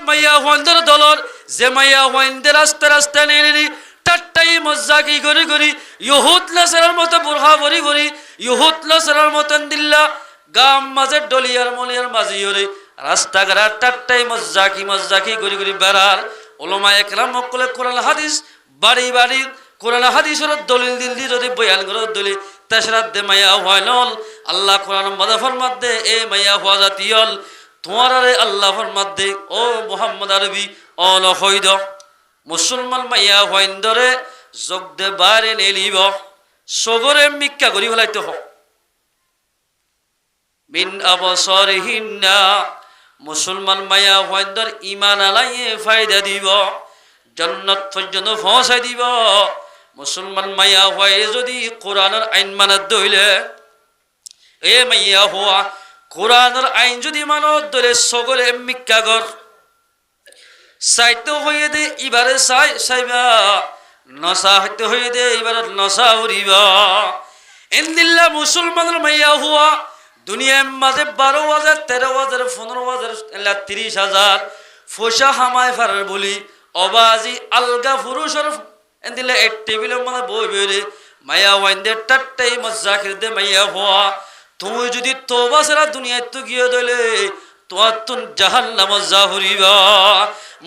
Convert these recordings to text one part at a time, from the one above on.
মাইয়া হইন্দর দলর যে মাইয়া হইন্দে রাস্তা রাস্তা নেই টাট্টাই মজ্জাকি করি করি ইহুদ নাসারার মতো বুরহা ভরি ভরি ইহুদ নাসারার মতন দিল্লা গাম মাঝের ডলিয়ার মলিয়ার মাঝি হরে রাস্তাঘাট টাট্টাই মজ্জাকি করি করি বেড়ার ওলামা একরাম মক্কলে কোরআন হাদিস বাড়ি বাড়ি কোরআন হাদিসের দলিল দিল্লি যদি বয়ান করে দলিল তেসরাত দে মাইয়া হয় নল আল্লাহ কোরআন মাদাফর মধ্যে এ মাইয়া হওয়া জাতীয়ল তোমার আরে আল্লাহর মধ্যে ও মুহাম্মদ আরবি অল হইদ মুসলমান মাইয়া হইন্দরে যোগ দে বারে নেলিব সগরে মিক্কা করি হলাইতে হ মিন আবসারিহিন্না মুসলমান মাইয়া হইন্দর ইমান আলাইয়ে ফায়দা দিব জান্নাত পর্যন্ত পৌঁছাই দিব মুসলমান মাইয়া হয় যদি কোরআনের আইন মানত দইলে এ মাইয়া হওয়া কোরআনের আইন যদি মানত ধরে সগরে মিক্কা কর সাইতে হয়ে দে এবারে সাইবা নসা হইতে হয়ে দে এবারে নসা উড়িবা ইন্দিল্লা মুসলমানের মাইয়া হওয়া দুনিয়ার মাঝে 12,000 13,000 15,000 30,000 ফসা হামায় ফারার বলি অবাজি আলগা পুরুষের এন্দিল্লা এক টেবিলের মধ্যে বই বেরে মাইয়া ওয়াইন্দের টাট্টাই মজ্জাকির দে মাইয়া হওয়া তুমি যদি তোবা ছাড়া দুনিয়ায় তো গিয়ে দিলে তোমার তো জাহান্নাম জাহুরিবা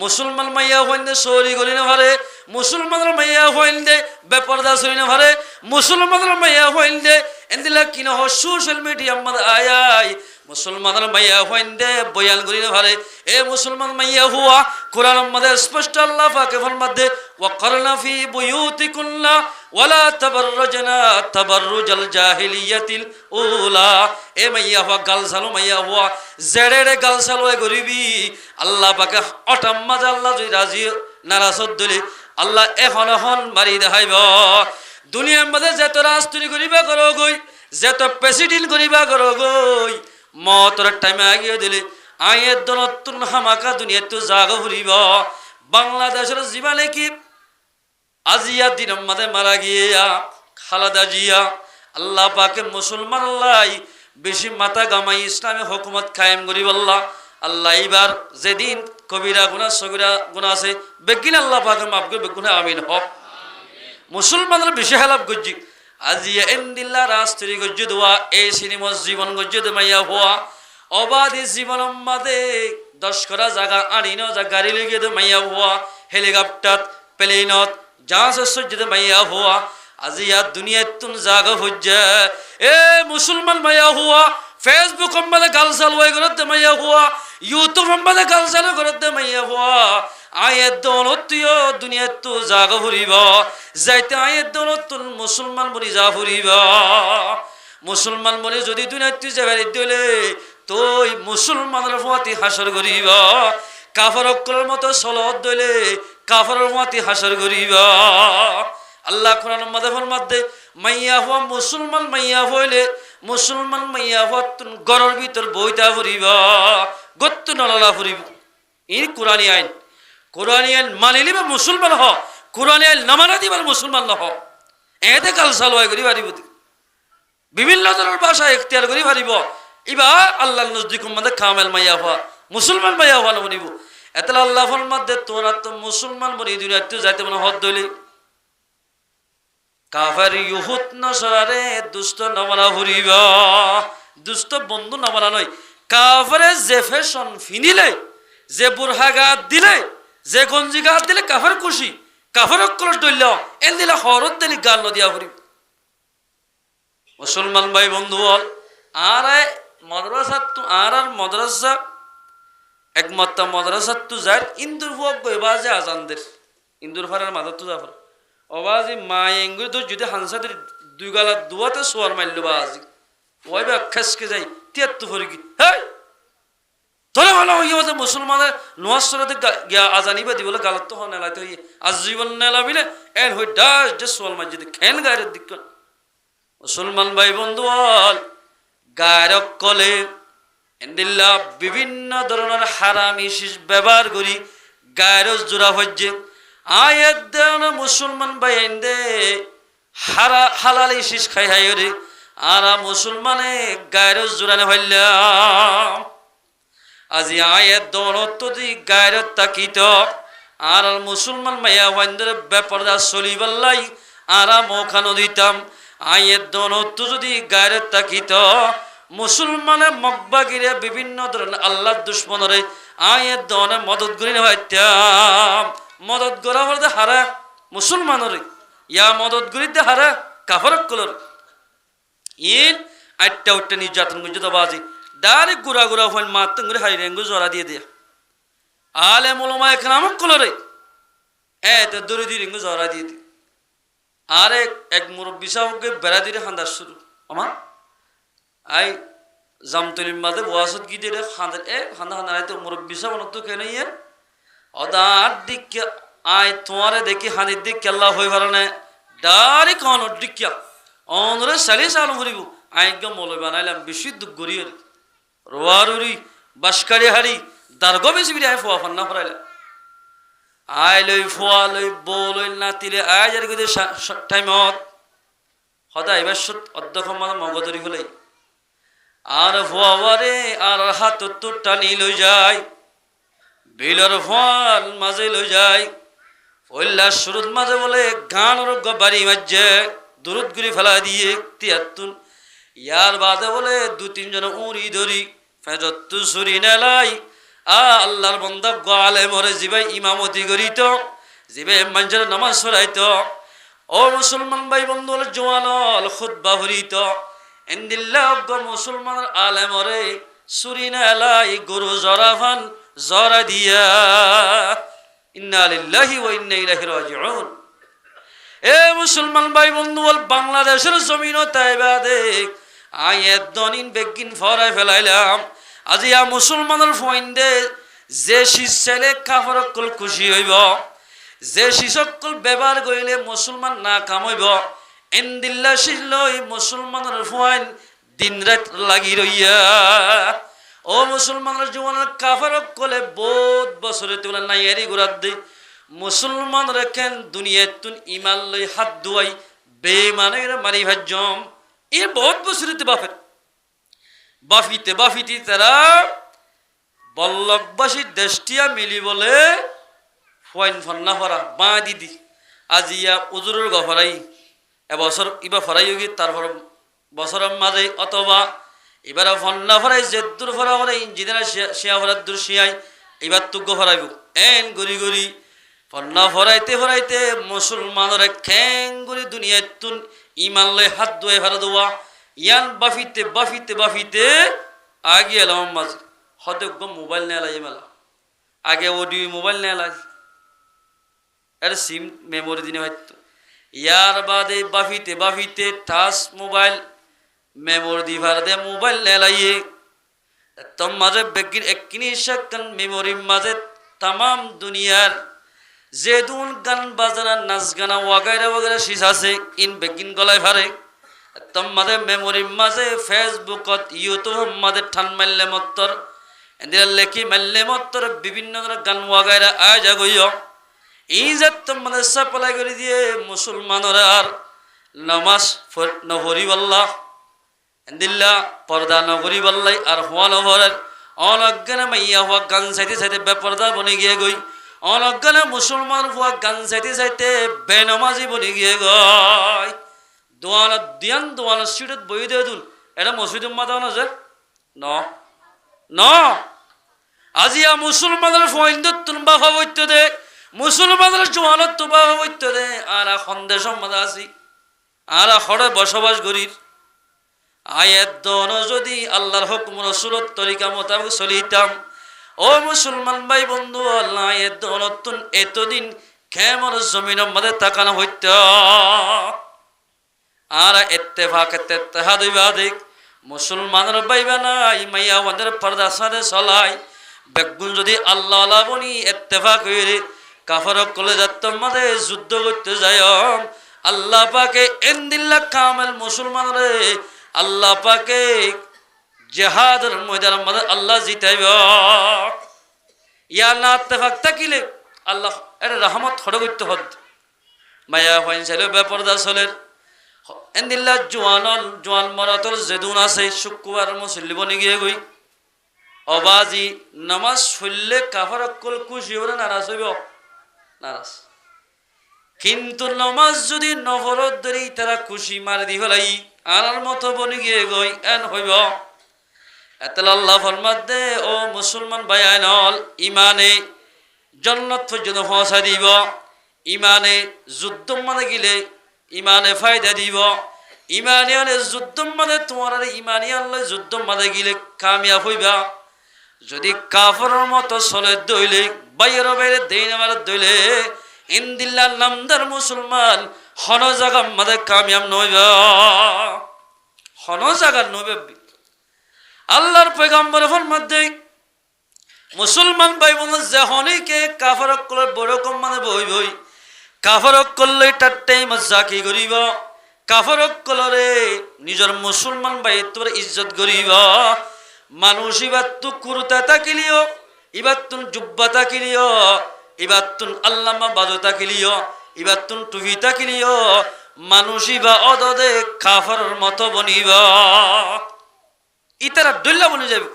মুসলমান মাইয়া হইন্দে চুরি করি না পারে মুসলমানের মাইয়া হইন্দে বেপরদা চুরি না পারে মুসলমানের মাইয়া হইন্দে এন্দিলা কিনা সোশ্যাল মিডিয়া মধ্যে আয় মুসলমানের মাইয়া হইন্দে বয়ান করি না পারে এ মুসলমান মাইয়া হুয়া কোরআন মধ্যে স্পষ্ট আল্লাহ পাকে ফরমাতে ওয়াকরনা ফি বুয়ুতিকুন্না ওয়ালা তাবাররুজনা তাবাররুজাল জাহিলিয়াতিল উলা এ মাইয়া হুয়া গালসালো মাইয়া হুয়া জেড়ে গালসালো গরিবি আল্লাহ পাকে অটাম মাঝে আল্লাহ যদি রাজি নারাজত দিলে আল্লাহ এখন মারি দেখাইব দুনিয়ার মধ্যে যত রাজনীতি করিবা করো গই যত প্রেসিডেন্ট করিবা করো গই মতর টাইমে আগিয়ে দিলে আয়ের দনতুন হামাকা দুনিয়া তো জাগ ফুরিব বাংলাদেশের জীবনে কি আজিয়া দিনের মধ্যে মারা গিয়া খালাদা জিয়া আল্লাহ পাকে মুসলমান আল্লাহ বেশি মাথা গামাই ইসলামী হুকুমত কায়েম করিব আল্লাহ আল্লাহ এইবার যেদিন কবিরা গুনাহ সগীরা গুনাহ আছে বেগিন আল্লাহ পাকে মাফ করে বেগুনা আমিন হক মুসলমানের বেশি হেলাপ গজ্জি আজিয়া এন্দিল্লা রাস্ত্রী গজ্জি দোয়া এই সিনেমার জীবন গজ্জি দে মাইয়া হওয়া অবাধি জীবন মাদে 10 করা জায়গা আনিন যা গাড়ি লেগে দে মাইয়া হওয়া হেলিকপ্টার প্লেনত জাহাজ সজ্জ দে মাইয়া হওয়া আজিয়া দুনিয়াত তুন জাগা হজ্জা এ মুসলমান মাইয়া হওয়া ফেসবুক মধ্যে গালসাল হয়ে করতে মাইয়া হওয়া ইউটিউব মধ্যে গালসাল করতে মাইয়া হওয়া আয়ের দৌলতীয় দুনিয়াত তো জাগা ফুরিব যাইতে আয়ের দৌলত মুসলমান বনি যা ফুরিব মুসলমান বনি যদি দুনিয়াত যাবে দিলে তুই মুসলমানের প্রতি হাসর করিব কাফের অক্কলের মতো সলত দইলে কাফেরের প্রতি হাসর করিব আল্লাহ কোরআন মধ্যে মাইয়া হওয়া মুসলমান মাইয়া হইলে মুসলমান মাইয়া হওয়া গড়ের ভিতর বইটা ফুরিব গত্তু নলা ফুরিব এই কোরআনী আইন মানিলি বা মুসলমান হ কোরআনী আইন নামানা দিবার মুসলমান নহ এতে কাল সালোয়াই করি পারিব বিভিন্ন ধরনের ভাষা এখতিয়ার করি পারিব ইবা আল্লাহ নজদিকুম মধ্যে কামেল মাইয়া হওয়া মুসলমান মাইয়া হওয়া নবনিব এত আল্লাহর মধ্যে তোরা তো মুসলমান বনি দুনিয়াতে যাইতে মনে হদ দইলে কাফের ইহুদ নসরারে দুষ্ট নামানা ফুরিব দুষ্ট বন্ধু নামানা নয় কাফেরে যে ফ্যাশন ফিনিলে যে বুরহা গাত দিলে যে গঞ্জি গাত দিলে কাফের খুশি কাফের কলস দইল এন দিলে হরত দিলি গাল নদিয়া ফুরিব মুসলমান ভাই বন্ধু বল আর মাদ্রাসা তো আর মাদ্রাসা একমাত্র মাদ্রাসা তো যার ইন্দুর হুয়াক গইবাজে আজানদের ইন্দুর ফারার মাদার তো জাফর অবাজি মায়েঙ্গুর তো যদি হানসাদের দুই গালা দুয়াতে সোয়ার মারল বাজি ওই বা খেসকে যাই তিয়াত্তু ফরি কি হ্যাঁ তোরা ভালো হইয়া মুসলমানের নোয়াসরাতে গিয়া আজানিবা দি বলে গালত তো হন এলাইতে হইয়ে আজীবন নেলাবিলে এন হই ডাস যে সোয়াল মসজিদ খেন গায়ের দিক মুসলমান ভাই বন্ধু বল গায়ের কলে এন্দিল্লা বিভিন্ন ধরনের হারামি শিস ব্যবহার করি গায়ের জোড়া হজ্জে আয়ের দেন মুসলমান ভাই এন্দে হালালি শিস খাই হাই রে আর মুসলমানে গায়ের জোড়ানে হইলাম আজি আয়ের দৌলত দি গায়রত তাকিত আর মুসলমান মাইয়া ওয়াইন্দরে বেপরদা চলিবাল্লাই আরা মৌখানো দিতাম আয়ের দৌলত যদি গায়রত তাকিত মুসলমানে মকবাগিরে বিভিন্ন ধরনের আল্লাহর দুশ্মনরে আয়ের দনে মদত করি হইতাম মদত করা হলে হারা মুসলমানরে ইয়া মদত করিতে হারা কাফরক কলর ইন আটটা উঠটা নির্যাতন করছে তো বাজি ডাইরেক্ট গুড়া গুড়া হইন মারতেন করে হাই রেঙ্গু জরা দিয়ে দিয়া আলে মোলমা এখন আমার কলরে তো দৌড়ে দিয়ে রেঙ্গু জরা দিয়ে দি আরে এক মুরব্বী সাহকে বেড়া দিয়ে খান্দার শুরু আমার আই জামতলির মাঝে বয়াসত গিয়ে দিয়ে খান্দার খান্দা খান্দা তো মুরব্বী সাহ তো কেন ইয়ে অদার দিক আয় তোমারে দেখি হানির দিক কেল্লা হয়ে ভালো না ডাইরেক্ট অনর দিকিয়া অনরে সারি চালু করিব আইকে মলয় বানাইলাম বেশি দুঃখ গড়িয়ে রোয়ারুরি বাসকারি হারি দার্গ বেশি বিরে আয় ফোয়া ফান্না ফরাইলাম আই লই ফোয়া লই বৌ লই নাতিলে আয় যার গিয়ে টাইমত সদায় এবার অধ্যক্ষ মানে মগদরি হলে আর ফোয়ারে আর হাত তো টানি লই যায় বিলর ফল মাঝে লই যায় পয়লা শুরুত মাঝে বলে গান বাড়ি মাঝে দূরত গুলি ফেলা দিয়ে তিয়াত্তুন ইয়ার বাদে বলে দু তিনজন উড়ি ধরি ফেজত্তু সুরি নেলাই আল্লাহর বন্ধা গালে মরে জিবাই ইমামতি করিত জিবে মানুষের নামাজ পড়াইত ও মুসলমান ভাই বন্ধু জোয়ানল খুতবা হরিত এন্দিল্লাহ মুসলমান আলে মরে সুরি নেলাই গরু জরাফান জরা দিয়া ইন্না লিল্লাহি ওয়া ইন্না ইলাইহি রাজিউন এ মুসলমান ভাই বন্ধু বাংলাদেশের জমিনও তাইবা দেখ আয়ের দনিন বেগিন ফরাই ফেলাইলাম আজি আ মুসলমানের ফইন্দে যে শিশলে কাফরকল খুশি হইব যে শিশকল ব্যবহার করিলে মুসলমান না কামাইব এন্দিল্লা শিলই মুসলমানের ফইন দিন রাত লাগি রইয়া ও মুসলমানের জীবনের কাফরকলে বহুত বছরে তোলা নাই এরি গুরাত দে মুসলমান রেখেন দুনিয়াতুন ইমান লই হাত দুয়াই বেমানের মারি ভাজ্যম এ বহুত বছরিতে বাফের বাফিতে বাফিতে তারা বল্লভবাসীর দেশটিয়া মিলি বলে ফয়ন ফন্না ফরা বা দিদি আজিয়া উজুরের গফরাই এবছর ইবা ফরাই গিয়ে তারপর বছরের মাঝে অথবা এবার ফন্না ফরাই জেদ্দুর ফরা ফরাই ইঞ্জিনিয়ার শিয়া ফরার দূর শিয়াই এবার তুগ্য ফরাইব এন গড়ি গড়ি ফন্না ফরাইতে ফরাইতে মুসলমানের খ্যাং গড়ি দুনিয়াতুন ইমান লয় হাত ধুয়ে ফেরা দেওয়া ইয়ান বাফিতে বাফিতে বাফিতে আগে এলাম মাঝে হতে মোবাইল নেয় লাগে মেলা আগে অডিও মোবাইল নেয় লাগে এর সিম মেমোরি দিনে হয়তো ইয়ার বাদে বাফিতে বাফিতে টাচ মোবাইল মেমোরি দি ভার দে মোবাইল নেয় লাগে তোর মাঝে বেগিন এককিনি সাকান মেমোরির মাঝে তামাম দুনিয়ার যে দুন গান বাজানা নাচ গানা ওয়াগাইরা ওয়াগাইরা শিস আছে ইন বেগিন গলায় ভারে তোর মাঝে মেমোরির মাঝে ফেসবুকত ইউটিউব মাঝে ঠান মারলে মত্তর এদের লেখি মারলে মত্তর বিভিন্ন ধরনের গান ওয়াগাইরা আয় জাগইয় এই যে তোর মাঝে সাপ্লাই করে দিয়ে মুসলমানরা আর নামাজ নহরিবাল্লাহ এদিল্লা পর্দা নহরিবাল্লাই আর হওয়া নহরের অনজ্ঞানে মাইয়া হওয়া গান চাইতে চাইতে বেপর্দা বনে গিয়ে গই অনজ্ঞানে মুসলমান হওয়া গান চাইতে চাইতে বেনমাজি বনে গিয়ে গয় দোয়ানত দিয়ান দোয়ানত সিটত বই দিয়ে দুন এটা মসজিদ মাতাও না যে ন আজিয়া মুসলমানের ফৈন্দত তুনবা হইতে দে মুসলমানের জোয়ানত তুবা হইতে দে আর সন্দেশ মাদা আছি আর হরে বসবাস করির আয়াত দন যদি আল্লাহর হুকুম রাসূলের তরিকা মোতাবেক চলিতাম ও মুসলমান ভাই বন্ধু আল্লাহ আয়াত দনতুন এতদিন কেমন জমিনের মধ্যে তাকানো হইত আর ইত্তেফাক ইত্তেহাদ ইবাদিক মুসলমানের বাইবা নাই মাইয়া আমাদের পর্দা সাথে চলাই বেগুন যদি আল্লাহ আল্লাহ বনি ইত্তেফাক হইরে কাফার কলে যাত্তর মাঝে যুদ্ধ করতে যায় আল্লাহ পাকে এন্দিল্লা কামেল মুসলমানরে আল্লাহ পাকে জিহাদের ময়দানের মধ্যে আল্লাহ জিতাইব ইয়া না ইত্তেফাক থাকিলে আল্লাহ এর রহমত হড় করতে হদ মায়া হইন ছিল বেপরদা চলের এন্দিল্লা জোয়ান মরাতর যেদুন আছে শুক্রবার মুসল্লি বনে গিয়ে গই অবাজি নামাজ পড়লে কাফারকল খুশি হবে নারাজ হইব নারাজ কিন্তু নমাজ যদি নফরত ধরি তারা খুশি মার দি ফেলাই আর মতো বনি গিয়ে গই এন হইব এতলা আল্লাহ ফরমাত দে ও মুসলমান ভাই আইনল ইমানে জন্নত পর্যন্ত পৌঁছা দিব ইমানে যুদ্ধ মানে গিলে ইমানে ফায়দা দিব ইমানে যুদ্ধ মানে তোমার ইমানি আল্লাহ যুদ্ধ মানে গিলে কামিয়াব হইবা যদি কাফরের মতো চলে দইলে বাইরে বাইরে দেন আমার দইলে ইন্দিল্লাহ নামদার মুসলমান হন জায়গা মাঝে কামিয়াব নইবা হন জায়গা নইবে আল্লাহর পয়গম্বর ফরমাতে মুসলমান ভাই বোন যখনইকে কাফারকলের বড় কম মানে বই বই কাফারকলে তার টাইম জাকি করিব কাফারকলরে নিজের মুসলমান ভাই তোর ইজ্জত করিব মানুষ ইবার তু কুরতা তাকিলিও ইবার তুন জুব্বা তাকিলিও ইবার তুন আল্লামা বাজো তাকিলিও ইবার তুন টুপি তাকিলিও মানুষ ইবা অদদে কাফারের মতো বনিব ইতারা দল্লা বনে যাবে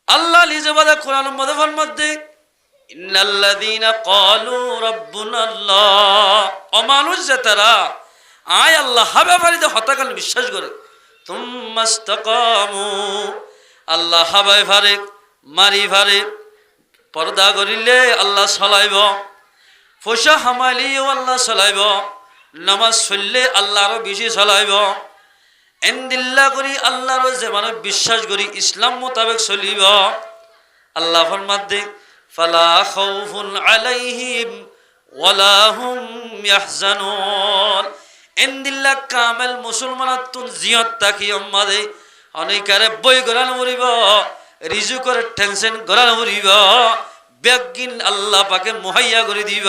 আল্লাহ লিজবাদা কোরআন মধ্যে মধ্যে ইন্নাল্লাযীনা ক্বালু রাব্বুনাল্লাহ অমানুষ যে তারা আয় আল্লাহ হাবে ফারিদে হতাকাল বিশ্বাস করে তুম্মাস্তাকামু আল্লাহ হাবে ফারে মারি ফারে পর্দা করিলে আল্লাহ চলাইব পয়সা হামালিও আল্লাহ চলাইব নামাজ পড়লে আল্লাহরও বেশি চলাইব এন্দিল্লা করি আল্লাহর যে মানে বিশ্বাস করি ইসলাম মোতাবেক চলিব আল্লাহ ফরমাতে ফালা খাউফুন আলাইহিম ওয়ালা হুম ইয়াহজানুন এন্দিল্লা কামেল মুসলমানাতুন জিয়ত তাকি আমাদে অনেকারে বই গরান মরিব রিজুকের টেনশন গরান মরিব বেগিন আল্লাহ পাকে মুহাইয়া করে দিব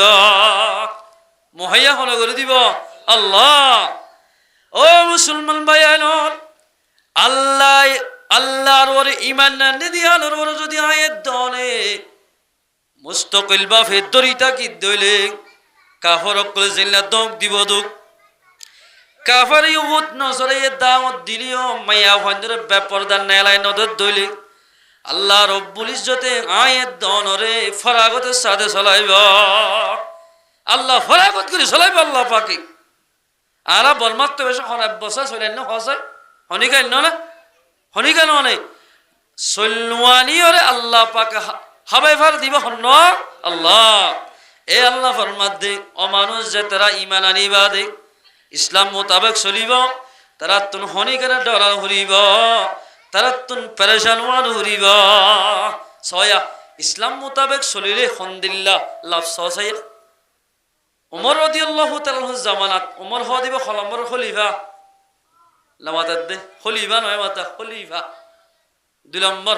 মুহাইয়া হলো করে দিব আল্লাহ ও মুসলমান ভাই আল্লাহ আল্লাহর ওর ইমান না দিয়ালোর ওর যদি আয়াত দনে মুস্তাকিল বা ফেদরিতা কি দইলে কাফর কলে জিল্লা দক দিব দুক কাফার ইউত নজরে দাওয়াত দিলিও মায়া ভন্দরে বেপরদার নেলাই নদর দইলে আল্লাহ রব্বুল ইজ্জতে আয়াত দনরে ফরাগত সাথে চলাইব আল্লাহ ফরাগত করে চলাইব আল্লাহ পাকে আরা বলমাত্র বেশ বসা চলেন হসাই হনিকাই না হনিকাই নয় সল্লুয়ানি ওরে আল্লাহ পাকে হাবাই ফার দিব হন আল্লাহ এ আল্লাহ ফরমাত দে অমানুষ যে তারা ইমান আনিবা দে ইসলাম মোতাবেক চলিব তারা তুন হনিকারে ডরা হরিব তারা তুন পেরেশান হরিব ছয়া ইসলাম মোতাবেক চলিলে হন্দিল্লা লাভ সসাই উমর রাদিয়াল্লাহু তাআলা জামানাত উমর হ দিব খলম্বর খলিফা লামাতাত দে খলিফা নয় মাতা খলিফা 2 নম্বর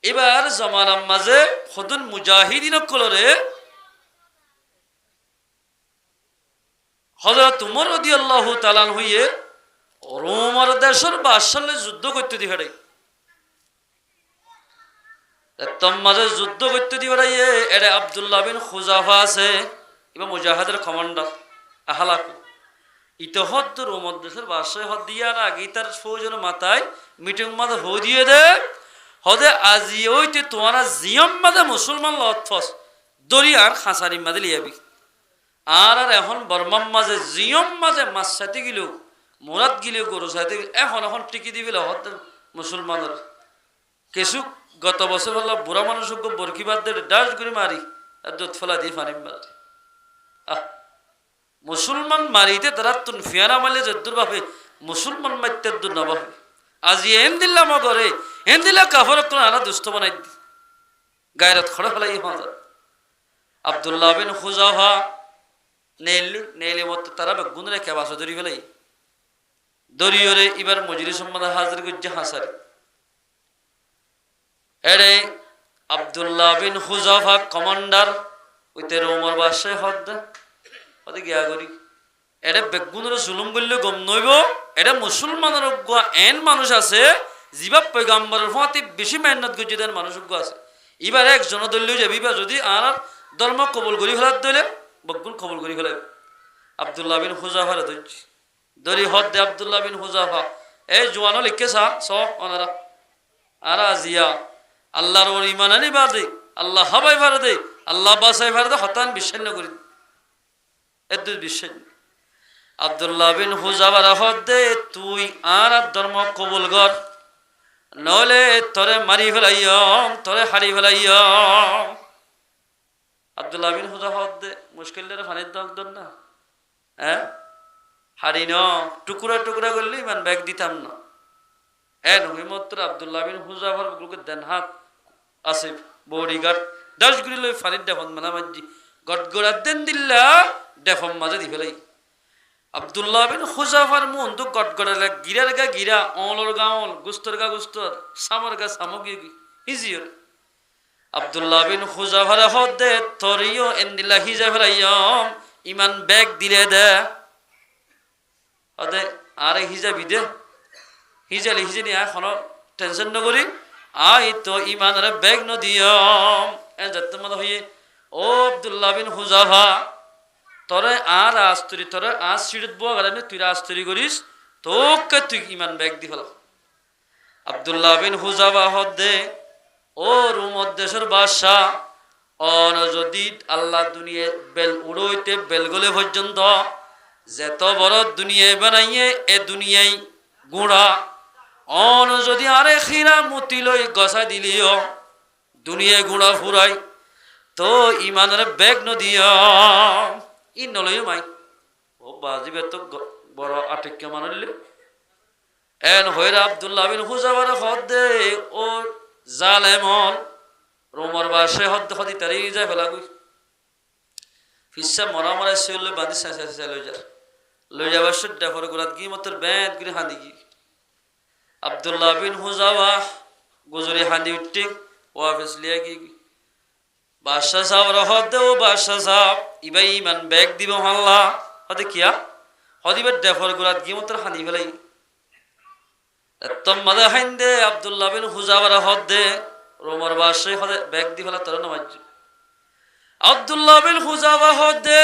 এবার জামানার মাঝে খুদুন মুজাহিদিন কলরে হযরত উমর রাদিয়াল্লাহু তাআলা হইয়ে রোমার দেশের বাদশাহলে যুদ্ধ করতে দিহাড়ে তম মাঝে যুদ্ধ করতে দিহাড়ে এরে আব্দুল্লাহ বিন খুজাফা আছে ইবা মুজাহিদের কমান্ডার আহলাকু ইতহদ রোমদ দেশের বাদশাহ হদ দিয়ার আগে তার ফৌজের মাথায় মিটিং মাঝে হো দিয়ে দে হদে আজি ওইতে তোমারা জিয়ম মাঝে মুসলমান লতফস দরিয়ার খাঁচারি মাঝে লিয়াবি আর আর এখন বর্মাম মাঝে জিয়ম মাঝে মাছ সাথে গিলেও মোরাত গিলেও গরু সাথে এখন এখন টিকি দিবিল হদ মুসলমানের কিছু গত বছর হল বুড়া মানুষকে বরকিবাদ দিয়ে ডাস করে মারি আর দুধ ফেলা দিয়ে পানি মারি মুসলমান মারিতে তারা তুন ফিয়ারা মারলে যদ্দুর ভাবে মুসলমান মারতে দূর না ভাবে আজি এন দিল্লা মা করে এন দিল্লা কাফরক কোন আনা দুষ্ট বানাই দি গায়রত খড়া ফেলাই হজর আব্দুল্লাহ বিন খুজাফা নেলি মত তারা বেগুন রেখে বাসা ধরি ফেলাই দরিয়রে এবার মজলিস সম্মাদ হাজির গুজ্জে হাসারি এরে আব্দুল্লাহ বিন খুজাফা কমান্ডার ওইতে রোমর বাদশাহ হদ ওতে গিয়া করি এটা বেগুনের জুলুম করলে গম নইব এটা মুসলমানের এন মানুষ আছে যিবা পয়গাম্বরের হতে বেশি মেহনত করছে দেন মানুষ আছে এবার একজন দলীয় যাবি বা যদি আর ধর্ম কবুল করি ফেলার দলে বেগুন কবুল করি ফেলাবে আব্দুল্লাহ বিন খুজাফার ধরছি দরি হদ দে আব্দুল্লাহ বিন খুজাফা এই জোয়ানো লিখে চা স ওনারা আর আজিয়া আল্লাহর ওর ইমান আনি বাদে আল্লাহ হাবাই ভার দে আল্লাহ বাসাই ভার দে হতান বিশ্বাস করি এত বিশ্বাস আব্দুল্লাহ বিন হুজাবার হদ দে তুই আর ধর্ম কবুল কর নলে তোরে মারি ফেলাইয়ম তোরে হারি ফেলাইয়ম আব্দুল্লাহ বিন হুজা হদ দে মুশকিল ফানির দল না হ্যাঁ হারি ন টুকুরা টুকুরা করলে ইমান ব্যাগ দিতাম না নহিমত্র আব্দুল্লাহ বিন হুজাফার গুলোকে দেন হাত আছে বডিগার্ড 10 গুলি লই ফানির দেখন মানা মাজি গটগড়া দেন দিল্লা দেখম মাঝে দি ফেলাই আব্দুল্লাহ বিন হুজাফার মন তো গটগড়া লাগ গিরার গা গিরা অলর গাওল গুস্তর গা গুস্তর সামর গা সামগি হিজিয়র আব্দুল্লাহ বিন হুজাফার হদে তরিও এন্দিল্লা হিজাফারাইয়ম ইমান ব্যাগ দিলে দে অদে আরে হিজাবি দে হিজালি হিজানি এখন টেনশন নকরি আই তো ইমানের ব্যাগ নদিয়ম যাতে মনে হইয়ে ও আব্দুল্লাহ বিন হুজাফা তোরে আর আস্তরি তোরে আজ সিঁড়িত বোয়া গেলে তুই আস্তরি করিস তোকে তুই ইমান ব্যাগ দি ফেলা আব্দুল্লাহ বিন হুজাফা হদে ও রুমত দেশের বাদশাহ অন যদি আল্লাহ দুনিয়া বেল উড়ইতে বেলগলে পর্যন্ত যেত বড় দুনিয়ায় বানাইয়ে এ দুনিয়ায় গুঁড়া অন যদি আরে খিরা মুতি লই গছা দিলিও দুনিয়ায় গুঁড়া ফুরাই তো ইমানের ব্যাগ নদিও ই নলইও মাই ও বাজিবে তো বড় আটেক্য মানলে এন হইরা আব্দুল্লাহ বিন হুজাফার হদে ও জালেমন রোমর বাসে হদ হদি তারি যায় ফেলাগুই ফিসা মরা মরা সেল বাঁধি সাঁচা লই যাবার সুদ্ধা ফর গোলাত গি মতর ব্যাট গিরে হাঁদি গি আব্দুল্লাহ বিন হুজাফা গুজরি হাঁদি উঠতে ও অফিস লিয়া গি বাদশাহ সাহেব রহদ দে ও বাদশাহ সাহেব ইবাই ইমান ব্যাগ দিব হাল্লা হদে কিয়া হদিবার ডেফর গোলাত গি মতর হাঁদি ফেলাই তম মাদা হাইন দে আব্দুল্লাহ বিন হুজাফার হদ দে রোমর বাসে হদে ব্যাগ দি ফেলা তোর নামাজ আব্দুল্লাহ বিন হুজাফা হদে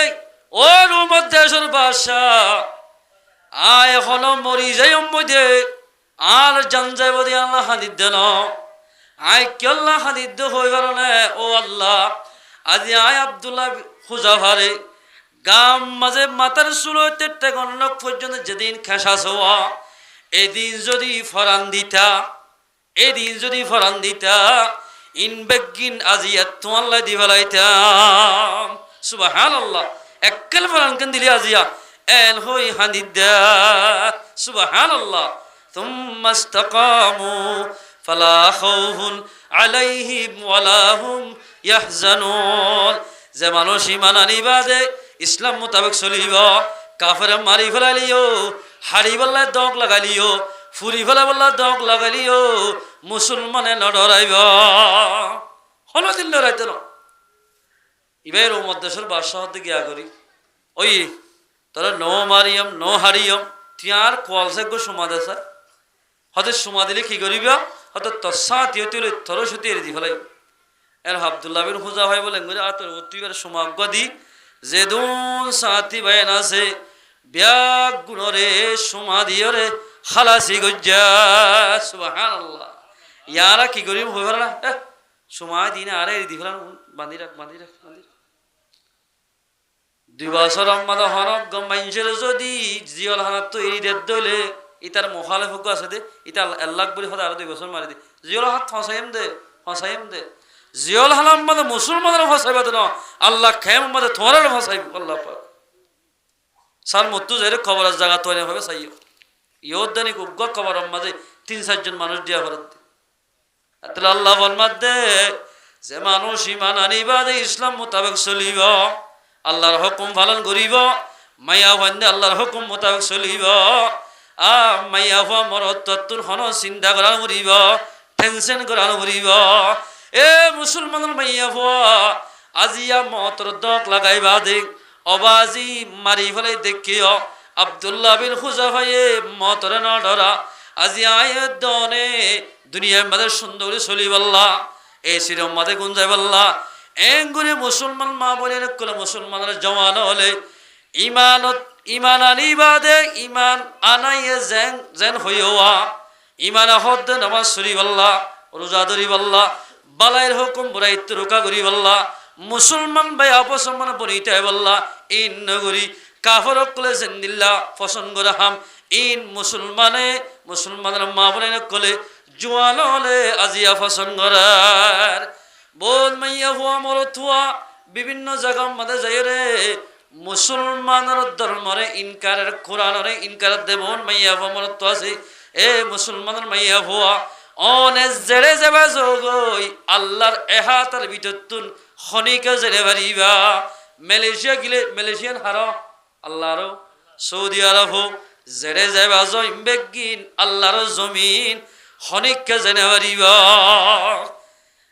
ও রোমর দেশের বাদশাহ আয় এখনো মরি যাই মধ্যে আর জান যাইব দিয়ে আল্লাহ হাদিদ দেন আয় কি আল্লাহ হাদিদ দে হইবার না ও আল্লাহ আজি আয় আব্দুল্লাহ হুজাফারে গাম মাঝে মাথার চুল হইতে টেকনক পর্যন্ত যেদিন খেসাস হওয়া এদিন যদি ফরান দিতা ইন বেগিন আজিয়া তোমাল্লা দি ফেলাইতাম সুবহানাল্লাহ এককাল ফরান কেন দিলি আজিয়া এন হই হাদিদা সুবহানাল্লাহ থুম্মা ইসতাকামু ফালা খাউফুন আলাইহিম ওয়ালা হুম ইয়াহজানুন যে মানুষ ঈমান আনিবাদে ইসলাম মোতাবেক চলিব কাফের মারি ফেলালিও হাড়ি বল্লা দগ লাগালিও ফুরি ফেলা বল্লা দগ লাগালিও মুসলমানে নডরাইব হলো দিন লড়াইতে ন ইবের ও মধ্যেশ্বর বাদশাহ হতে গিয়া করি ওই তোরা নো মারিয়ম নো হারিয়ম তুই আর কোয়ালসে গো সমাদ আছে হতে সমা দিলে কি করিবা হতে তসা তিয়তিলে তোর সুতি এর দি ফেলাই এর আব্দুল্লাহ বিন হুজাফা ভাই বলেন গরি আতর তুইবার সমাগ্য দি যেদুন সাথী বাইন আছে ব্যাগ গুণরে সমাধিয়রে খালাসি গজ্জা সুবহানাল্লাহ ইয়ারা কি করিম হই পারে না সময় দিনে আরে দি ফেলান বাঁধি রাখ 2 বছর আমাদ হনক গমাইনছের যদি জিয়ল হানাত তো এই দেদ দলে ইতার মুখালিফ আছে দে ইতা আল্লাহ বলি হদা আর 2 বছর মারি দে জিয়ল হাত ফসাইম দে জিয়ল হালাম মানে মুসলমানের ফসাইবা তো না আল্লাহ খেম মানে তোমার ফসাইব আল্লাহ পাক সার মত্তু যাইরে খবরের জায়গা তৈরি হবে চাইও ইয়োদানি উগ্র খবর মাঝে 3-4 জন মানুষ দিয়া ফরত তাহলে আল্লাহ ফরমাত দে যে মানুষ ঈমান আনিবা দে ইসলাম মোতাবেক চলিব আল্লাহর হুকুম পালন করিব মাইয়া ভান্দে আল্লাহর হুকুম মোতাবেক চলিব মাইয়া হওয়া মরত্বর হন চিন্তা করা করিব টেনশন করা করিব এ মুসলমানের মাইয়া হওয়া আজিয়া মতর দক লাগাইবা দেখ অবাজি মারি ফেলাই দেখিও আব্দুল্লাহ বিন হুজাফায়ে মতরে না ডরা আজি আয় দনে দুনিয়ার মাঝে সুন্দর চলিবাল্লা এই সিরম মাঝে গুঞ্জাইবাল্লা এঙ্গুরি মুসলমান মা বলে কলে মুসলমানের জওয়ান হলে ইমান আনিবাদে ইমান আনাইয়ে যেন যেন হইয়া ইমান আহদ্দে নামাজ শরীফাল্লাহ রোজা ধরিবাল্লাহ বালাইয়ের হুকুম বরাইত্য রোকা করিবাল্লাহ মুসলমান ভাই অপসম্মান বনিতে বল্লাহ ইন নগরী কাফর কলে জিন্দিল্লাহ পছন্দ রাহাম ইন মুসলমানের মা বলে কলে জোয়ান হলে আজিয়া পছন্দ করার বল মাইয়া হুয়া মরতুয়া বিভিন্ন জায়গার মধ্যে যাই রে মুসলমানের ধর্মরে ইনকারের কোরআনরে ইনকার দেবন মাইয়া হুয়া মরত্ব আছে এ মুসলমানের মাইয়া হুয়া অনেক জেড়ে যাবা যোগই আল্লাহর এহাতার ভিতরতুন খনিকা জেড়ে বাড়িবা মালয়েশিয়া গিলে মালয়েশিয়ান হার আল্লাহর সৌদি আরব জেড়ে যাবা জয় বেগিন আল্লাহর জমিন খনিকা জেনে বাড়িবা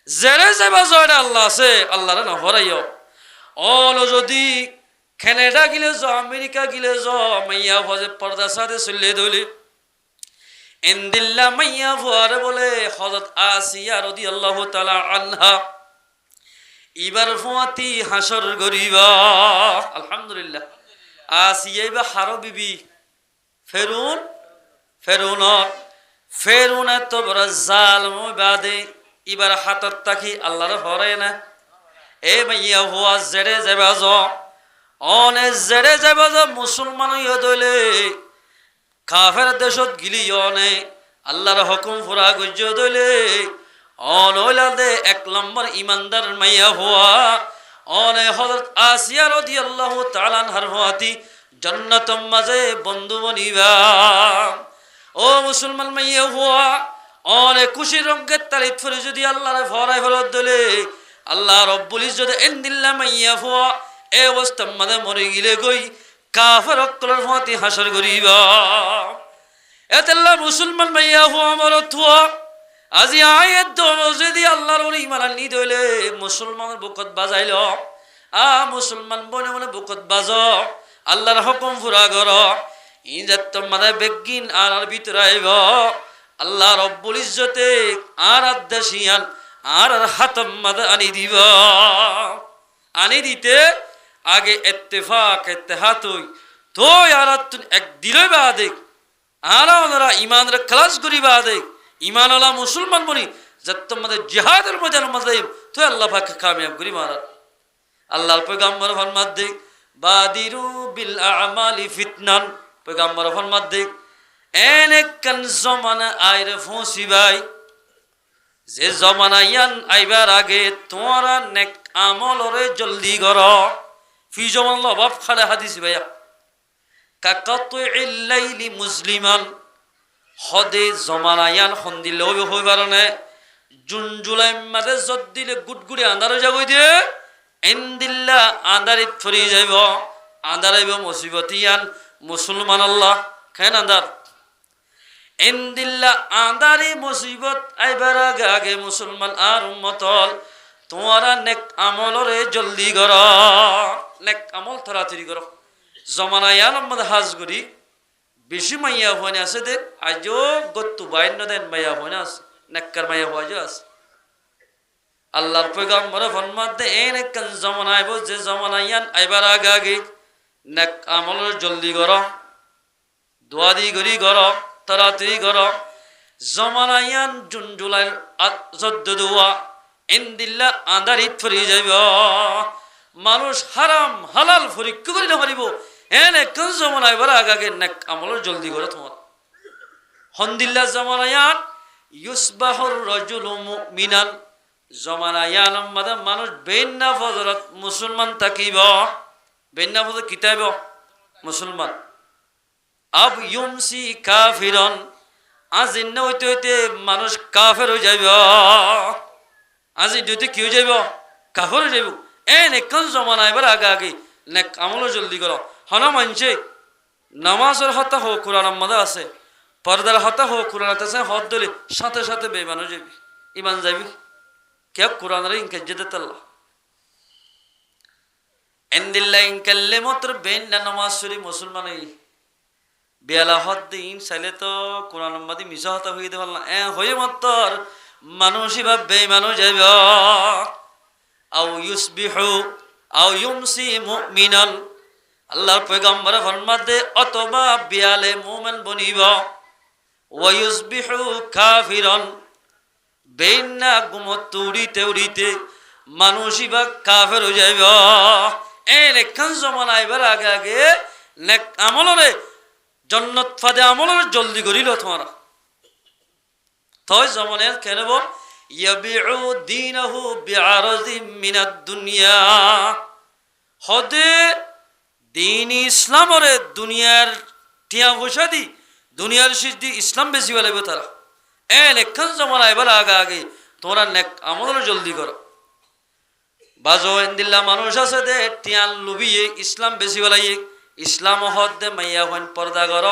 জেড়ে যাবা জয়টা আল্লাহ আছে আল্লাহরে নহরাইও অল যদি কানাডা গিলে য আমেরিকা গিলে য মাইয়া ভজে পর্দা সাথে চলে দলি ইন্দিল্লা মাইয়া ভুয়ার বলে হযরত আসিয়া রাদিয়াল্লাহু তাআলা আনহা ইবার ফুয়াতি হাসর গরিবা আলহামদুলিল্লাহ আসিয়া বা হারো বিবি ফেরুন তো বড় জালম বাদে ইবার হাতত তাকি আল্লাহর হরে না এ মাইয়া হুয়া জেড়ে যাবা য অনে জেড়ে যাবা য মুসলমান হইয়া দইলে কাফের দেশত গিলি অনে আল্লাহর হুকুম পুরা গজ্জ দইলে অনইলা দে এক নম্বর ইমানদার মাইয়া হুয়া অনে হযরত আসিয়া রাদিয়াল্লাহু তাআলা আনহার হুয়াতি জান্নাতের মাঝে বন্ধু বনিবা ও মুসলমান মাইয়া হুয়া অনেক খুশি রঙের তারিফ করে যদি আল্লাহরে ফরাই ফরত দলে আল্লাহ রব্বুল ইজ্জত ইনদিল্লা মাইয়া হুয়া এ অবস্থা মাঝে মরে গিলে গই কাফের অক্কলের ফাতি হাসর করিবা এতেল্লা মুসলমান মাইয়া হুয়া মরত হুয়া আজি আয়াত দো যদি আল্লাহর ওলি ইমান আনি দইলে মুসলমানের বুকত বাজাইল মুসলমান বনে বনে বুকত বাজ আল্লাহর হুকুম পুরা কর ইজাত মাঝে বেগিন আর ভিতরে আইব আল্লাহ রব্বুল ইজ্জতে আর আদাসিয়ান আর হাতম মাদ আনি দিব আনি দিতে আগে ইত্তেফাক ইত্তেহাত হই তো আর এক দিলে বাদে আর ওনারা ইমানের খালাস করি বাদে ইমান আলা মুসলমান বনি যত মাদে জিহাদের ময়দান মাদে তো আল্লাহ পাক কামিয়াব করি মারা আল্লাহর পয়গম্বর ফরমাত দে বাদিরু বিল আমালি ফিতনান পয়গম্বর ফরমাত দে এনেক কান জমানা আইরে ফসি ভাই যে জমানা ইয়ান আইবার আগে তোরা নেক আমলরে জলদি কর ফি জমান অভাব খালে হাদিস ভাইয়া কাকাতু ইল্লাইলি মুসলিমান হদে জমানা ইয়ান হন্দিলে হইবার নে জুন জুলাই মাঝে জদ দিলে গুটগুড়ি আন্ধারে যাবই দিয়ে ইনদিল্লা আন্ধারিত ফরি যাইব আন্ধারাইব মুসিবতিয়ান মুসলমান আল্লাহ কেন আন্ধার ইনদিল্লা আন্দারি মুসিবত আইবার আগে আগে মুসলমান আর উম্মতল তোমরা নেক আমলরে জলদি কর নেক আমল তাড়াতাড়ি কর জমানা ইয়ান মদ হাজ করি বেশি মাইয়া হইনা আছে দে আজও গত্তু বাইন দেন মাইয়া হইনা আছে নেককার মাইয়া হওয়া আছে আল্লাহর পয়গম্বর ফরমাত দে নেক কান জমানা আইব যে জমানা ইয়ান আইবার আগে আগে নেক আমলরে জলদি কর দোয়া দি করি কর তাড়াতাড়ি কর জমানায়ান জুন জুলাই চোদ্দ দোয়া ইনদিল্লা আন্ধারিত ফরি যাইব মানুষ হারাম হালাল পরীক্ষা করি না পারিব এনে কোন জমানায় বড় আগে নেক আমল জলদি করে তোমার হন্দিল্লা জমানায়ান ইউসবাহুর রাজুলু মুমিনান জমানায়ান মাদা মানুষ বেন্না ফজরত মুসলমান থাকিব বেন্না ফজর কিতাব মুসলমান আব ইউমসি কাফিরন আজি নইতে হইতে মানুষ কাফের হয়ে যাইব আজি দুইতে কি হয়ে যাইব কাফের হয়ে যাইব এনে কোন জমানা এবার আগে আগে নেক আমল জলদি করো হনা মানছে নামাজের হতা হোক কোরআন মধ্যে আছে পর্দার হতা হোক কোরআন আছে হদ দলে সাথে সাথে বেঈমান হয়ে যাবি ইমান যাবি কে কোরআনের ইনকে জেদাতাল্লাহ ইনদিল্লাহ ইনকাল্লে মাত্র বেন নামাজ শরীফ মুসলমান বেলা হদ দিন চাইলে তো কোরআন মাদি মিশা হতা হয়ে দিতে পারলাম হয়ে মাত্র মানুষই ভাববে মানুষ যাইব আও ইউসবিহু আও ইউমসি মুমিনান আল্লাহর পয়গম্বর ফরমাতে অতবা বিয়ালে মুমিন বনিবা ওয়ায়ুসবিহু কাফিরান বেইন্না গুমত উড়িতে উড়িতে মানুষই বা কাফের হয়ে যাইব। এই নেকখান জমান আইবার আগে আগে নেক আমলরে জন্নত ফাদে আমলরে জলদি করিল তোমারা তই জমানের কেনব ইয়াবিউ দীনহু বিআরজিম মিনাদ দুনিয়া হদে দিন ইসলামরে দুনিয়ার টিয়া পয়সা দি দুনিয়ার সিদ্ধি ইসলাম বেশি লাগবে তারা নেকখান জমান আইবার আগে আগে তোমরা নেক আমলরে জলদি করো। বাজো এন্দিল্লা মানুষ আছে দে টিয়ান লুবিয়ে ইসলাম বেশি বেলাইয়ে ইসলাম হদ দে মাইয়া হইন পর্দা কর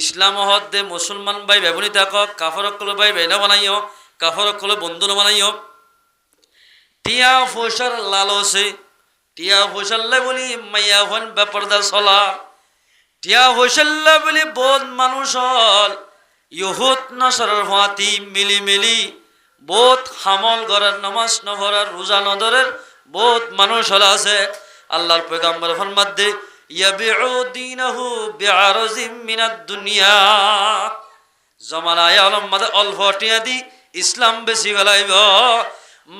ইসলাম হদ দে মুসলমান ভাই ব্যবনী থাক কাফরক কলে ভাই বেনা বানাইও কাফরক কলে বন্ধু বানাইও টিয়া ফসার লালসে টিয়া ফসাল্লা বলি মাইয়া হইন বেপর্দা চলা টিয়া ফসাল্লা বলি বহুত মানুষ হল ইহুদ নসরের হাতি মিলি মিলি বহুত হামল গড়ের নমাজ নভরার রোজা নদরের বহুত মানুষ হল আছে। আল্লাহর পয়গম্বর ফরমাতে ইয়াবিউ দীনহু বিআরজিম মিনাদ দুনিয়া জমানায় আলমাদে অল্প টিয়া দি ইসলাম বেশি ফেলাইব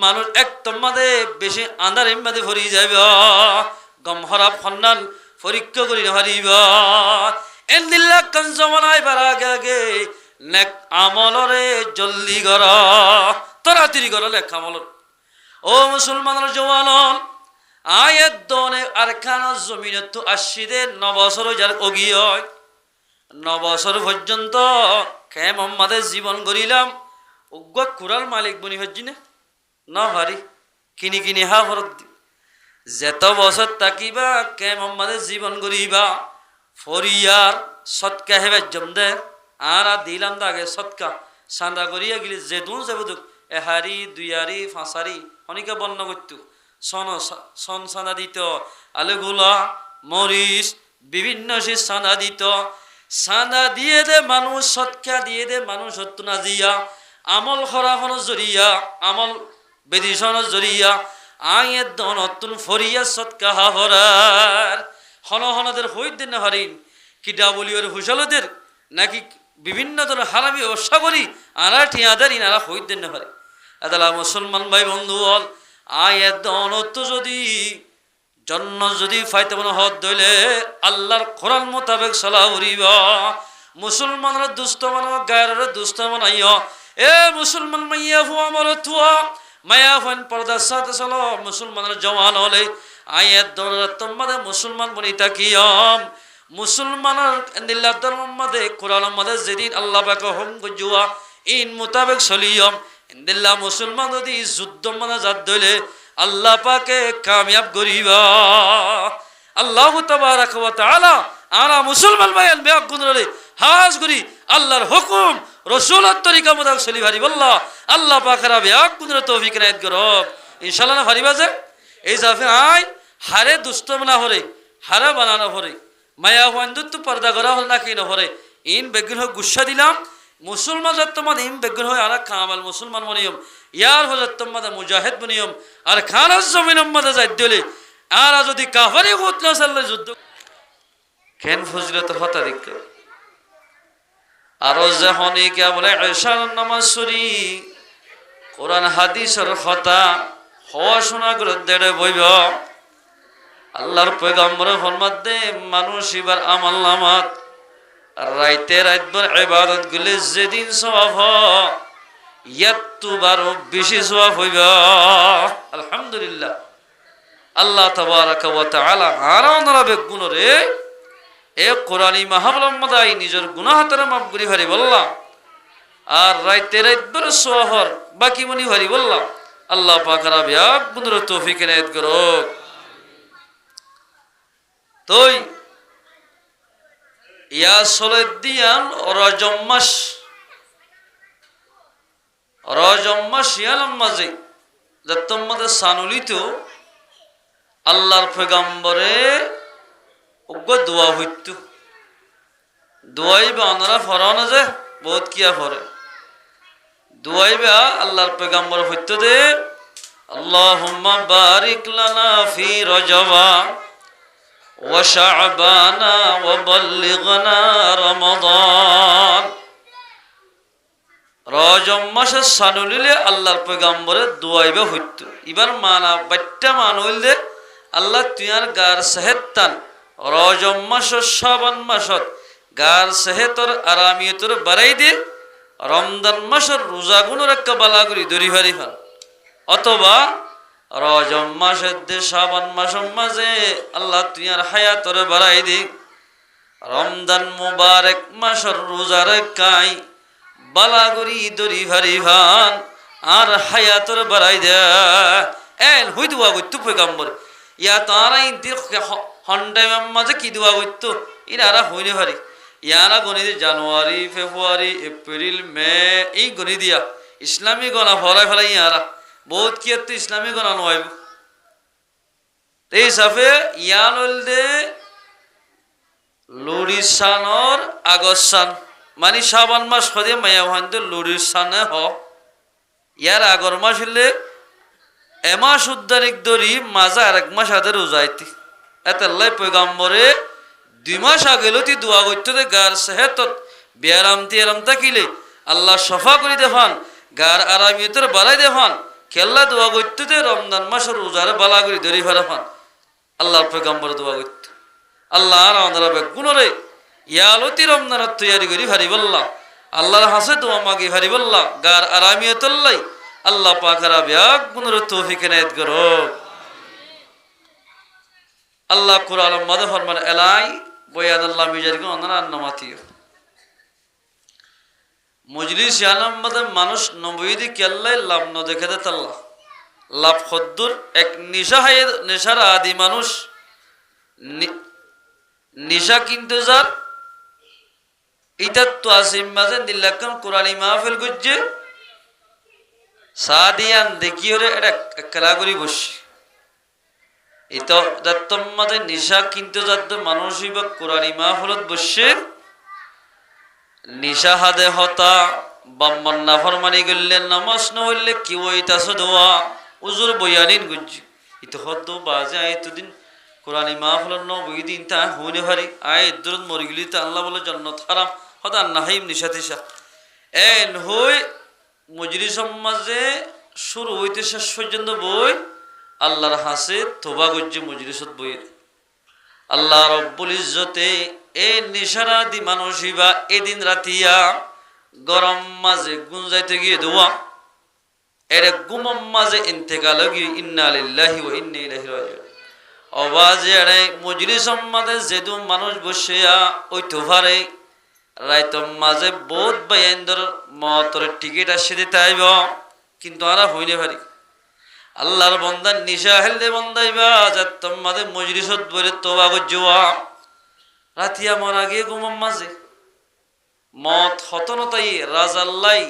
মানুষ একদম মাদে বেশি আন্ধারের মাদে ভরি যাইব গম হরাব খন্নান পরীক্ষা করি হারিব এন্দিল্লা কান জমানায় বার আগে আগে নেক আমলরে জলদি কর তাড়াতাড়ি কর নেক আমলর। ও মুসলমানের জওয়ান আয়াত দনে আরকান জমিনে তো আসিদে 9 বছর যার অগি হয় 9 বছর পর্যন্ত কে মোহাম্মদের জীবন গড়িলাম উগ্র কুরাল মালিক বনি হজ্জিনে না ভারি কিনি কিনি হা হরত যেত বছর তাকিবা কে মোহাম্মদের জীবন গড়িবা ফরিয়ার সৎকা হেবে জমদে আর দিলাম দাগে সৎকা সান্দা করিয়া গেলে যে দুন যাবো এহারি দুইয়ারি ফাঁসারি অনেকে বর্ণ করতো সন সান্দা দিত আলুগুলা মরিচ বিভিন্ন সে সান্দা দিত সান্দা দিয়ে দে মানুষ সৎকা দিয়ে দে মানুষ সত্য না দিয়া আমল খরাফনের জরিয়া আমল বেদিশনের জরিয়া আয়ের দন অতুন ফরিয়া সৎকা হাফরার হন হনদের হইত দিন হারিন কিডা বলিওর হুসালদের নাকি বিভিন্ন ধরনের হারামি ব্যবসা করি আরা ঠিয়াদারি নারা হইত দিন পারে এদালা মুসলমান ভাই বন্ধু হল আয়ের দনত যদি জন্য যদি ফাইতে মনে হদ দইলে আল্লাহর কোরআন মোতাবেক চলা উড়িব মুসলমানরা দুষ্ট মানো গায়ের দুষ্ট মানাইও এ মুসলমান মাইয়া হুয়া মর থুয়া মায়া ফান পর্দার সাথে চলো মুসলমানের জওয়ান হলে আয়ের দনত তোমাদের মুসলমান বনি তাকিয়ম মুসলমানের দিল্লাহ ধর্ম মধ্যে কোরআন মধ্যে যেদিন আল্লাহ পাক হুকুম গজুয়া ইন মোতাবেক চলিয়ম দিল্লাহ মুসলমান যদি যুদ্ধ মানে জাত দইলে আল্লাহ পাকে কামিয়াব করিবা আল্লাহ তাবারাক ওয়া তাআলা আরা মুসলমান ভাই বেয়াক গুনরে হাজ করি আল্লাহর হুকুম রাসূলের তরিকা মোতাবেক চলি ভারি বল্লাহ আল্লাহ পাকেরা বেয়াক গুনরে তৌফিক নায়েত করব ইনশাআল্লাহ না ভারিবা যে এই জাফে আই হারে দুষ্ট না হরে হারা বানানো হরে মায়া হন্দুত্ব পর্দা করা হল না কি নহরে ইন বেগুন হয়ে গুসা দিলাম মুসলমান তোমাদ ইম বেগুন হয়ে আর কামাল মুসলমান বনিয়ম ইয়ার হলে তোমাদ মুজাহিদ বনিয়ম আর খানার জমিন মধ্যে যাই দিলে আর যদি কাফারি হত না সাল্লাহ যুদ্ধ কেন ফজিলত হতা দিক আর যখন কে বলে ঈশার নামাজ সুরি কোরআন হাদিসের কথা হওয়া শোনা করে দেড়ে বইব আল্লাহর পয়গম্বর ফরমাত দে মানুষ এবার আমল নামাত রাইতে রাতভর ইবাদত গুলি যেদিন সওয়াব ইয়াতু বারো বেশি সওয়াব হইব আলহামদুলিল্লাহ আল্লাহ তাবারাক ওয়া তাআলা আরানরা বেগুন রে এ কোরআনী মাহফিলের মধ্যে নিজের গুনাহ হাতরে মাফ করি ভারি বললাম আর রাইতে রাতভর সওয়াব বাকি মনি ভারি বললাম আল্লাহ পাক রাবিয়া গুনর তৌফিক ইনায়েত করুক। তোই ইয়া সলে দিয়ান রজম মাস ইয়ালাম মাঝে যতম মধ্যে সানুলিত আল্লাহর পয়গম্বরে উগ্র দোয়া হইত দোয়াই বা ওনারা ফরানো যে বহুত কিয়া ফরে দোয়াই বা আল্লাহর পয়গম্বর হইত দে আল্লাহুম্মা বারিক লানা ফি রজবা وشعبان وبلغنا رمضان রজব মাসে সানুলিলে আল্লাহর পয়গম্বরের দোয়াইবা হইত এবার মানা বাট্টা মান হইলে আল্লাহ তুইয়ার গার সেহেতান রজব মাস শাবান মাসত গার সেহেতর আরামিয়তর বাড়াই দে রমজান মাসের রোজা গুণর একটা বালাগুড়ি দরি ভারি ফান অথবা রজব মাসের দে শাবান মাসের মাঝে আল্লাহ তুইয়ার হায়াতর বাড়াই দে রমজান মুবারক মাসের রোজা রেখাই বালাগুড়ি দরি ভারি ভান আর হায়াতর বাড়াই দে এন হই দোয়া করতো পয়গম্বর ইয়া তারা ইন্দির হন্ডাই মাঝে কি দোয়া করতো ইনারা হইনে ভারি ইয়ারা গণি দিয়ে জানুয়ারি ফেব্রুয়ারি এপ্রিল মে এই গণি দিয়া ইসলামী গণা ফলাই ফেলাই ইয়ারা বহুত কি তো ইসলামী গণা নয় এই হিসাবে ইয়ান হইলে লুড়ির সানর আগস্ট সান মানে শাবান মাস হদে মায়া ভান্তে লুড়ির সানে হ ইয়ার আগর মাস হইলে এমাস উদ্ধারিক দরি মাজা আর এক মাস হাতে রোজাইতি এতাল্লাই পয়গম্বরে 2 মাস আগেলতি দোয়া করতে গার সেহেতত বিয়ারামতি আরাম থাকিলে আল্লাহ সফা করে দেখান গার আরামিয়তর বাড়াই দেখান কেল্লা দোয়া করতে রমজান মাসের রোজার বালা করে ধরি ফেরা ফান আল্লাহর পয়গম্বর দোয়া করতে আল্লাহ আর আমাদের বেগুনরে ইয়ালতি রমজানের তৈয়ারি করি ভারি বললা আল্লাহর হাসে দোয়া মাগি ভারি বললা গার আরামিয়তল্লাই আল্লাহ পাকারা ব্যাগ গুণর তৌফিক এনায়েত করো আল্লাহ কুরআন মাদে ফরমান এলাই বয়ান আল্লাহ মিজারিকে অনারা আন্নামাতিও মজলিস ইয়ানাম মাদে মানুষ নবীদি কেল্লাই লাভ ন দেখে দে তাল্লাহ লাভ খদ্দুর এক নিশা হায় নেশার আদি মানুষ নিশা কিনতে যার ইটা তো আসিম মাঝে নিলাকাম কোরআনী মাহফিল করছে সাদিয়ান দেখি ওরে এটা খেলা করি বসে এটা যাত্তমাদে নিশা কিনতে যাতে মানুষই বা কোরআনী মাহফিলত বসে নিশা হাদে হতা বাম্মান নাফরমানি গেলে নামাজ না হইলে কি ওইতাছ দোয়া উজুর বয়ানিন গুজি ইতো হদ বাজে আইতদিন কোরআনী মাহফিলত ন বই দিন তা হইনে ভারি আয় দরুদ মরিগলি তা আল্লাহ বলে জান্নাত হারাম হদা নাহিম নিশা তিশা এন হই মজলিস মাঝে শুরু হইতে শেষ পর্যন্ত বই আল্লাহর হাসে তোবা গজ্জে মজলিসত বই আল্লাহ রব্বুল ইজ্জতে এ নিশারাদি মানুষিবা এদিন রাতিয়া গরম মাঝে গুঞ্জাইতে গিয়ে দোয়া এর গুমম মাঝে ইন্তেকাল গিয়ে ইন্না লিল্লাহি ওয়া ইন্না ইলাইহি রাজিউন আওয়াজে আরে মজলিস মাঝে যেদু মানুষ বসেয়া ওই তোভারে রাইতম মাঝে বহুত বাইন্দর মতর টিকিট আসে দিতে আইব কিন্তু আরা হইনে পারি আল্লাহর বন্দার নিশা হেললে বন্দাইবা যাত্তম মাঝে মজলিসত বলে তোবা গজ্জুয়া রাতিয়া মরা গিয়ে গুমম মাঝে মত হতনতাই রাজাল্লাই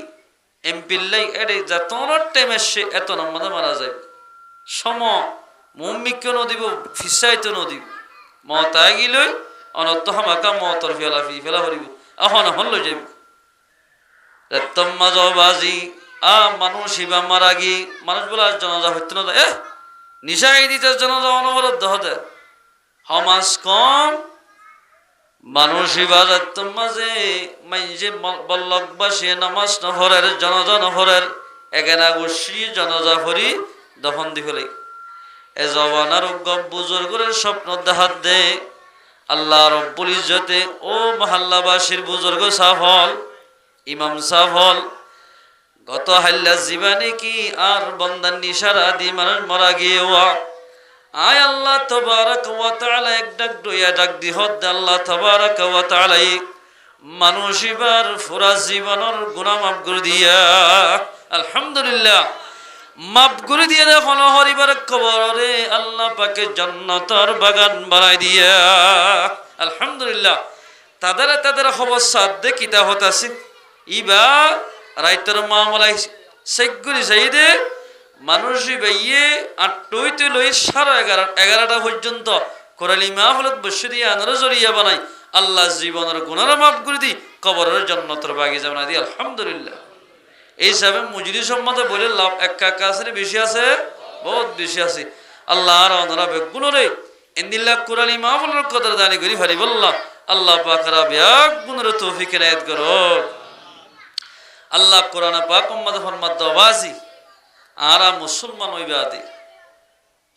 এমপিল্লাই এডে যাতনের টাইমে সে এত নামাদে মারা যায় সম মুম্মিকে নদিব ফিসাইতে নদিব মত আগিলই অনত হামাকা মতর ফেলা ফেলা হরিব এখন এখন লৈ যাব মাজ বাজি মানুষ ইবা মারা গিয়ে মানুষ বলে আর জনাজা হইতে না নিশাই দিতে জনাজা অনবরত দহতে সমাজ কম মানুষ ইবা মাঝে মাইজে বল্লকবাসী নামাজ নহরের জনাজা নহরের এগেনা গোষ্ঠী জনাজা ভরি দফন দি ফেলে এ জবানার বুজুর্গের স্বপ্ন দেখাত দে আল্লাহ রব্বুল ইজ্জতে ও মহল্লাবাসীর বুজুর্গ সাফল ইমাম সাফল গত হাল্লা জীবনে কি আর বন্দান নিশারা দি মানুষ মরা গিয়ে আয় আল্লাহ তাবারাক ওয়া তাআলা এক ডাক দয়া ডাক দি হদ আল্লাহ তাবারাক ওয়া তাআলা মানুষ ইবার ফুরা জীবনের গুনাহ মাফ করে দিয়া আলহামদুলিল্লাহ মাফ করে দিয়ে দেখো হরিবার কবরে আল্লাহ পাকে জান্নাতের বাগান বানাই দিয়া আলহামদুলিল্লাহ তাদের খবর সাথে কিতা হতাছে ইবা রাইতের মামলাই সেগুলি চাইদে মানুষই বাইয়ে ৮টা লই 11:30 পর্যন্ত কোরআনী মাহফিলত বসে দিয়ে আনার জরিয়া বানাই আল্লাহ জীবনের গুনাহ মাফ করে দি কবরের জান্নাতের বাগিচা বানাই দি আলহামদুলিল্লাহ এই হিসাবে মজলিস সম্বন্ধে বলে লাভ এক কাছে বেশি আছে বহুত বেশি আছে আল্লাহ আর ওনারা বেগুনরে ইন্দিল্লাহ কুরআনি মাহফিলের কদর দানি করি ভারি বললাম আল্লাহ পাকরা বিয়াক গুণের তৌফিক এনায়েত করো। আল্লাহ কোরআন পাক উম্মত ফরমাত দওয়াজি আরা মুসলমান হইবাদি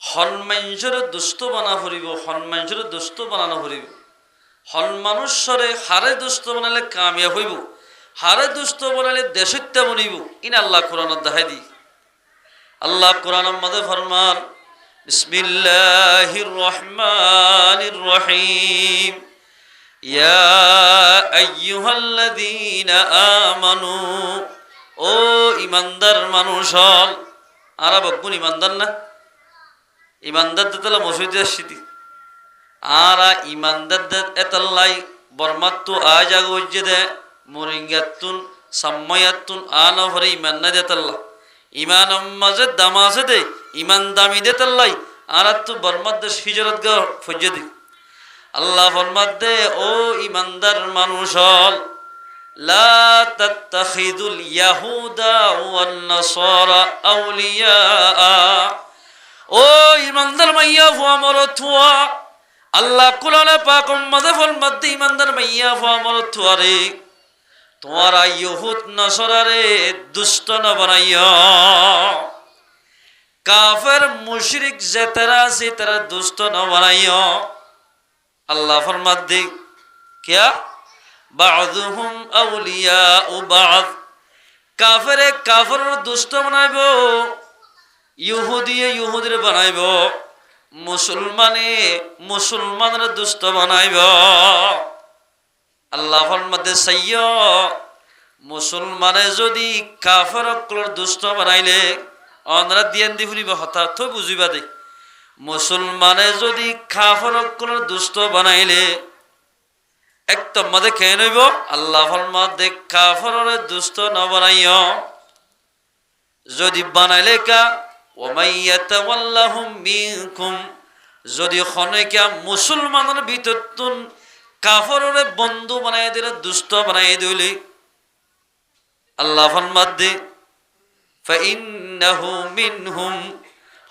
হনমাঞ্জরে দুষ্ট বানা ফুরিব, হনমাঞ্জরে দুষ্ট বানানো ফুরিব। হন মানুষরে হারে দুষ্ট বানালে কামিয়াব হইব, হারে দুষ্ট বানালে দেশত্যা বনিব। ইন আল্লাহ কোরআন দেখাই দি। আল্লাহ কোরআনের মধ্যে ফরমান বিসমিল্লাহির রহমানির রহিম ইয়া আইয়ুহাল্লাযীনা আমানু, ও ইমানদার মানুষ হল। আরা বকুন ইমানদার না, ইমানদার দেতলা মসজিদে আসছি আরা ইমানদার এতাল্লাই বর্মাত্তু আজ আগ উজ্জে দে মরিঙ্গাতুন সাম্মায়াতুন আনা ভরে ইমান না দেতাল্লা ইমান মাঝে দাম আছে দে ইমান দামি দেতাল্লাই আর তো বর্মাদ দে হিজরত গা ফজ্জে দি। আল্লাহ ফরমাত দে ও ইমানদার মানুষ হল লা তাত্তাখিদুল ইয়াহুদা ওয়ান নাসারা আউলিয়া, ও ইমানদার মাইয়া ফুয়া মরতুয়া আল্লাহ কুরআনে পাক উম্মতে ফরমাত দে ইমানদার মাইয়া ফুয়া মরতুয়া রে তোমারা ইহুদ নাসারারে দুষ্ট না বানাইয়া, কাফের মুশরিক যেতারা আছে তারা দুষ্ট না বানাইয়া। আল্লাহ ফরমাত দে কিয়া বা'দুহুম আউলিয়াউ বা'দ, কাফেরে কাফের দুষ্ট বানাইব, ইহুদিয়ে ইহুদিরে বানাইব, মুসলমানে মুসলমানের দুষ্ট বানাইব। আল্লাহ ফরমাত দে সাইয়্য মুসলমানে যদি কাফের অকলর দুষ্ট বানাইলে অনরা দিয়ান দি ফুরিব হঠাৎ তো বুঝিবা দে মুসলমানে যদি কাফের অকলর দুষ্ট বানাইলে একদম মধ্যে খেয়ে নইব। আল্লাহ ফরমাত দে কাফেরের দুষ্ট না বানাইও, যদি বানাইলে কা ওয়ামাইয়াতাওয়াল্লাহুম মিনকুম, যদি খনেকা মুসলমানের ভিতরতুন কাফেরের বন্ধু বানাই দিলে দুষ্ট বানাই দিলে আল্লাহ ফরমাত দে ফাইন্নাহু মিনহুম,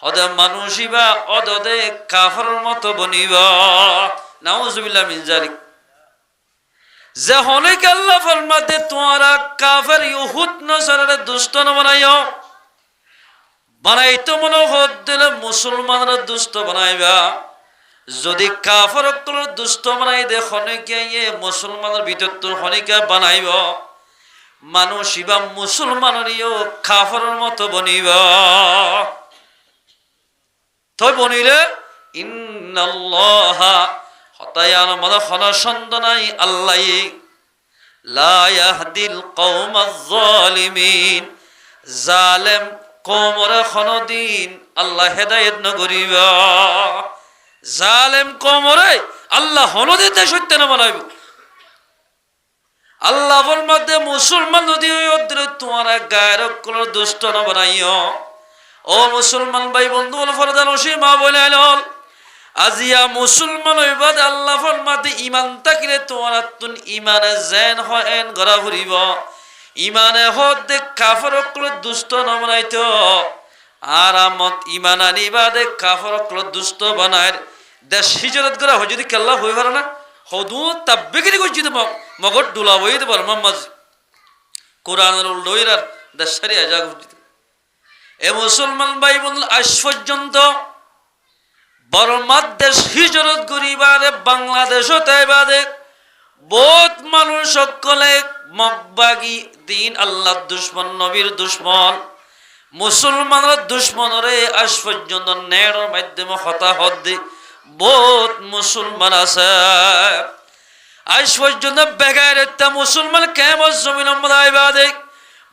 হদা মানুষিবা অদদে কাফেরের মতো বনিবা। নাউযুবিল্লাহ মিন যালিক। যে হনেকা আল্লাহ ফরমাত দে তোমরা কাফের ইহুদ নাসারারে দুষ্ট না বানাইও, বানাইতো মনে হত দিলে মুসলমানরা দুষ্ট বানাইবা। যদি কাফের অকলর দুষ্ট বানাই দে খনিকা ইয়ে মুসলমানের ভিতর তোর খনিকা বানাইব, মানুষ ইবা মুসলমানেরও কাফেরের মতো বনিব। তো বনিলে ইন্নাল্লাহা হতায়ান মদ খনা সন্তানাই আল্লাহ লা ইয়াহদিল কওমাজ জালিমিন, জালেম কওমরে খনদিন আল্লাহ হেদায়েত ন করিবা। জালেম কওমরে আল্লাহ হনদিতে সত্য না বানাইব। আল্লাহ ফরমাতে মুসলমান যদি ওদের তোমারা গায়ের কোন দুষ্ট না বানাইও। ও মুসলমান ভাই বন্ধু বল ফরদান ওসি মা বলে আইল আজিয়া মুসলমান হইবাদ আল্লাহ ফরমাতে ইমান তাকিলে তোমার তুন ইমানে জেন হয় গড়া ফুরিব, ইমানে হদ দে কাফের কোন দুষ্ট না বানাইতো আরামত ইমান আনিবা দে কাফের কোন দুষ্ট বানায় দেশ হিজরত করা হয় যদি কেল্লা হই পারে না হদু তাব্বিগিরি করছি তো মগর ডুলা বই তো পারো মাম্মাজ কোরআনের উল্টোইরার দেশ সারিয়া যা করছি। এ মুসলমান ভাই বল আজ পর্যন্ত বর্মার দেশ হিজরত করিবারে বাংলাদেশও তাই বাদে বহুত মানুষ সকলে মগবাগি দিন আল্লাহ দুশ্মন নবীর দুশ্মন মুসলমানের দুশ্মনরে আজ পর্যন্ত নেড় মাধ্যমে হতাহত দি বহুত মুসলমান আছে। আজ পর্যন্ত বেগার একটা মুসলমান কেমন জমিন বাদে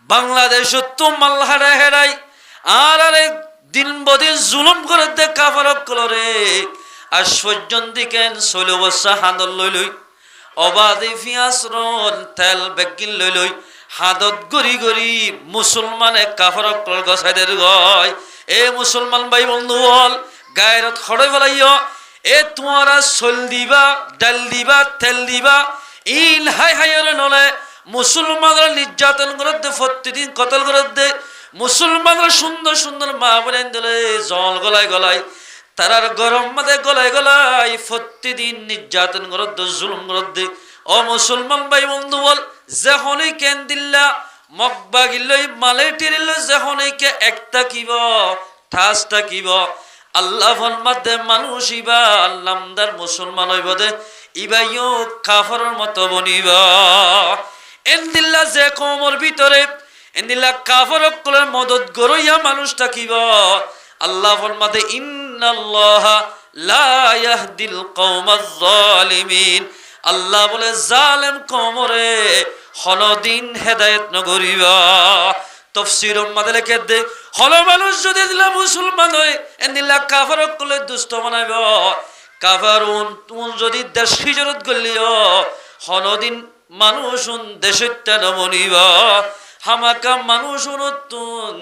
বাংলাদেশ তো মাল হারাই হেরাই আর আরে দিন বদিন জুলুম করে দে কাফার কলরে আজ পর্যন্ত কেন 16 বছর হাঁদত লই লই অবাধে পিঁয়াজ রন তেল বেগিন লই লই হাতত গড়ি গড়ি মুসলমানে কাফার কলর গছাইদের গয়। এ মুসলমান ভাই বন্ধু বল গায়রত খড়ে ফেলাইও। এ তোমারা চল দিবা ডাল দিবা তেল দিবা ইন হাই হাই নলে মুসলমানরা নির্যাতন করে দে প্রতিদিন কতল করে দে মুসলমানরা সুন্দর সুন্দর মা বোন দিলে জল গলায় গলায় তারার গরম মাঝে গলায় গলায় প্রতিদিন নির্যাতন করত জুলুম করত ও মুসলমান ভাই বন্ধু বল যখনই কেন দিল্লা মকবা গিলই মালে টিরিল যখনই কে একটা কিব ঠাসটা কিব আল্লাহ ফরমাতে মানুষ ইবা আল্লামদার মুসলমান হইব দে ইবাইও কাফারের মতো বনিবা এন্দিল্লা যে কমর ভিতরে এন্দিল্লা কাফার কুলের মদত গরইয়া মানুষ থাকিব আল্লাহ ফরমাতে ইন্নাল্লাহা লা ইয়াহদিল কওমাজ জালিমিন আল্লাহ বলে জালেম কমরে হলদিন হেদায়েত নগরিবা তফসির উম্মাদে লিখে দে হল মানুষ যদি দিলা মুসলমান হয় এন্দিল্লা কাফার কুলে দুষ্ট বানাইব কাফারুন তুন যদি দেশ হিজরত করলিও হলদিন মানুষুন দেশটা নমনিবা হামাকা মানুষুন তুন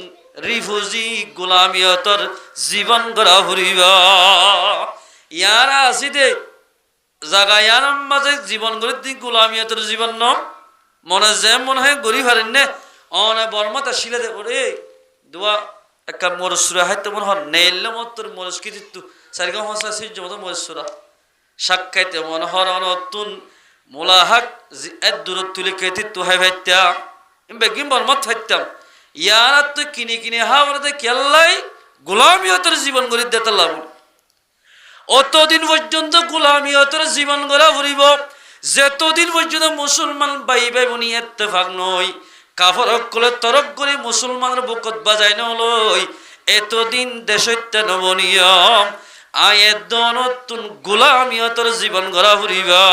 রিফুজি গোলামিয়তর জীবন গড়া ফুরিবা ইয়ারা আসি দে জাগা ইয়ার মাঝে জীবন গড়ে দি গোলামিয়তর জীবন ন মনে যে মনে হয় গড়ি ফারেন নে অনে বর্মাতা শিলে দে ওরে দোয়া একটা মরসুরা হাইতে মনে হয় নেইল মতর মরস কি দিতু সারিগা হসা সিজ মত মরসুরা সাক্ষাইতে মনে হয় অনতুন মোলাহাক এত দূর তুলে কেতি তু হাই ভাইতা বেগিন বর্মত ফাইতাম ইয়ারা তো কিনে কিনে হাওড়াতে কেল্লাই গোলামিয়তের জীবন গড়ি দিতে লাভ অতদিন পর্যন্ত গোলামিয়তের জীবন গড়া ফুরিব যেতদিন পর্যন্ত মুসলমান ভাই ভাই বনি ইত্তেফাক নয় কাফর কলে তরক করে মুসলমানের বুকত বাজাই নলই এতদিন দেশত্যা নবনিয়ম আয়ের নতুন গোলামিয়তের জীবন গড়া ফুরিবা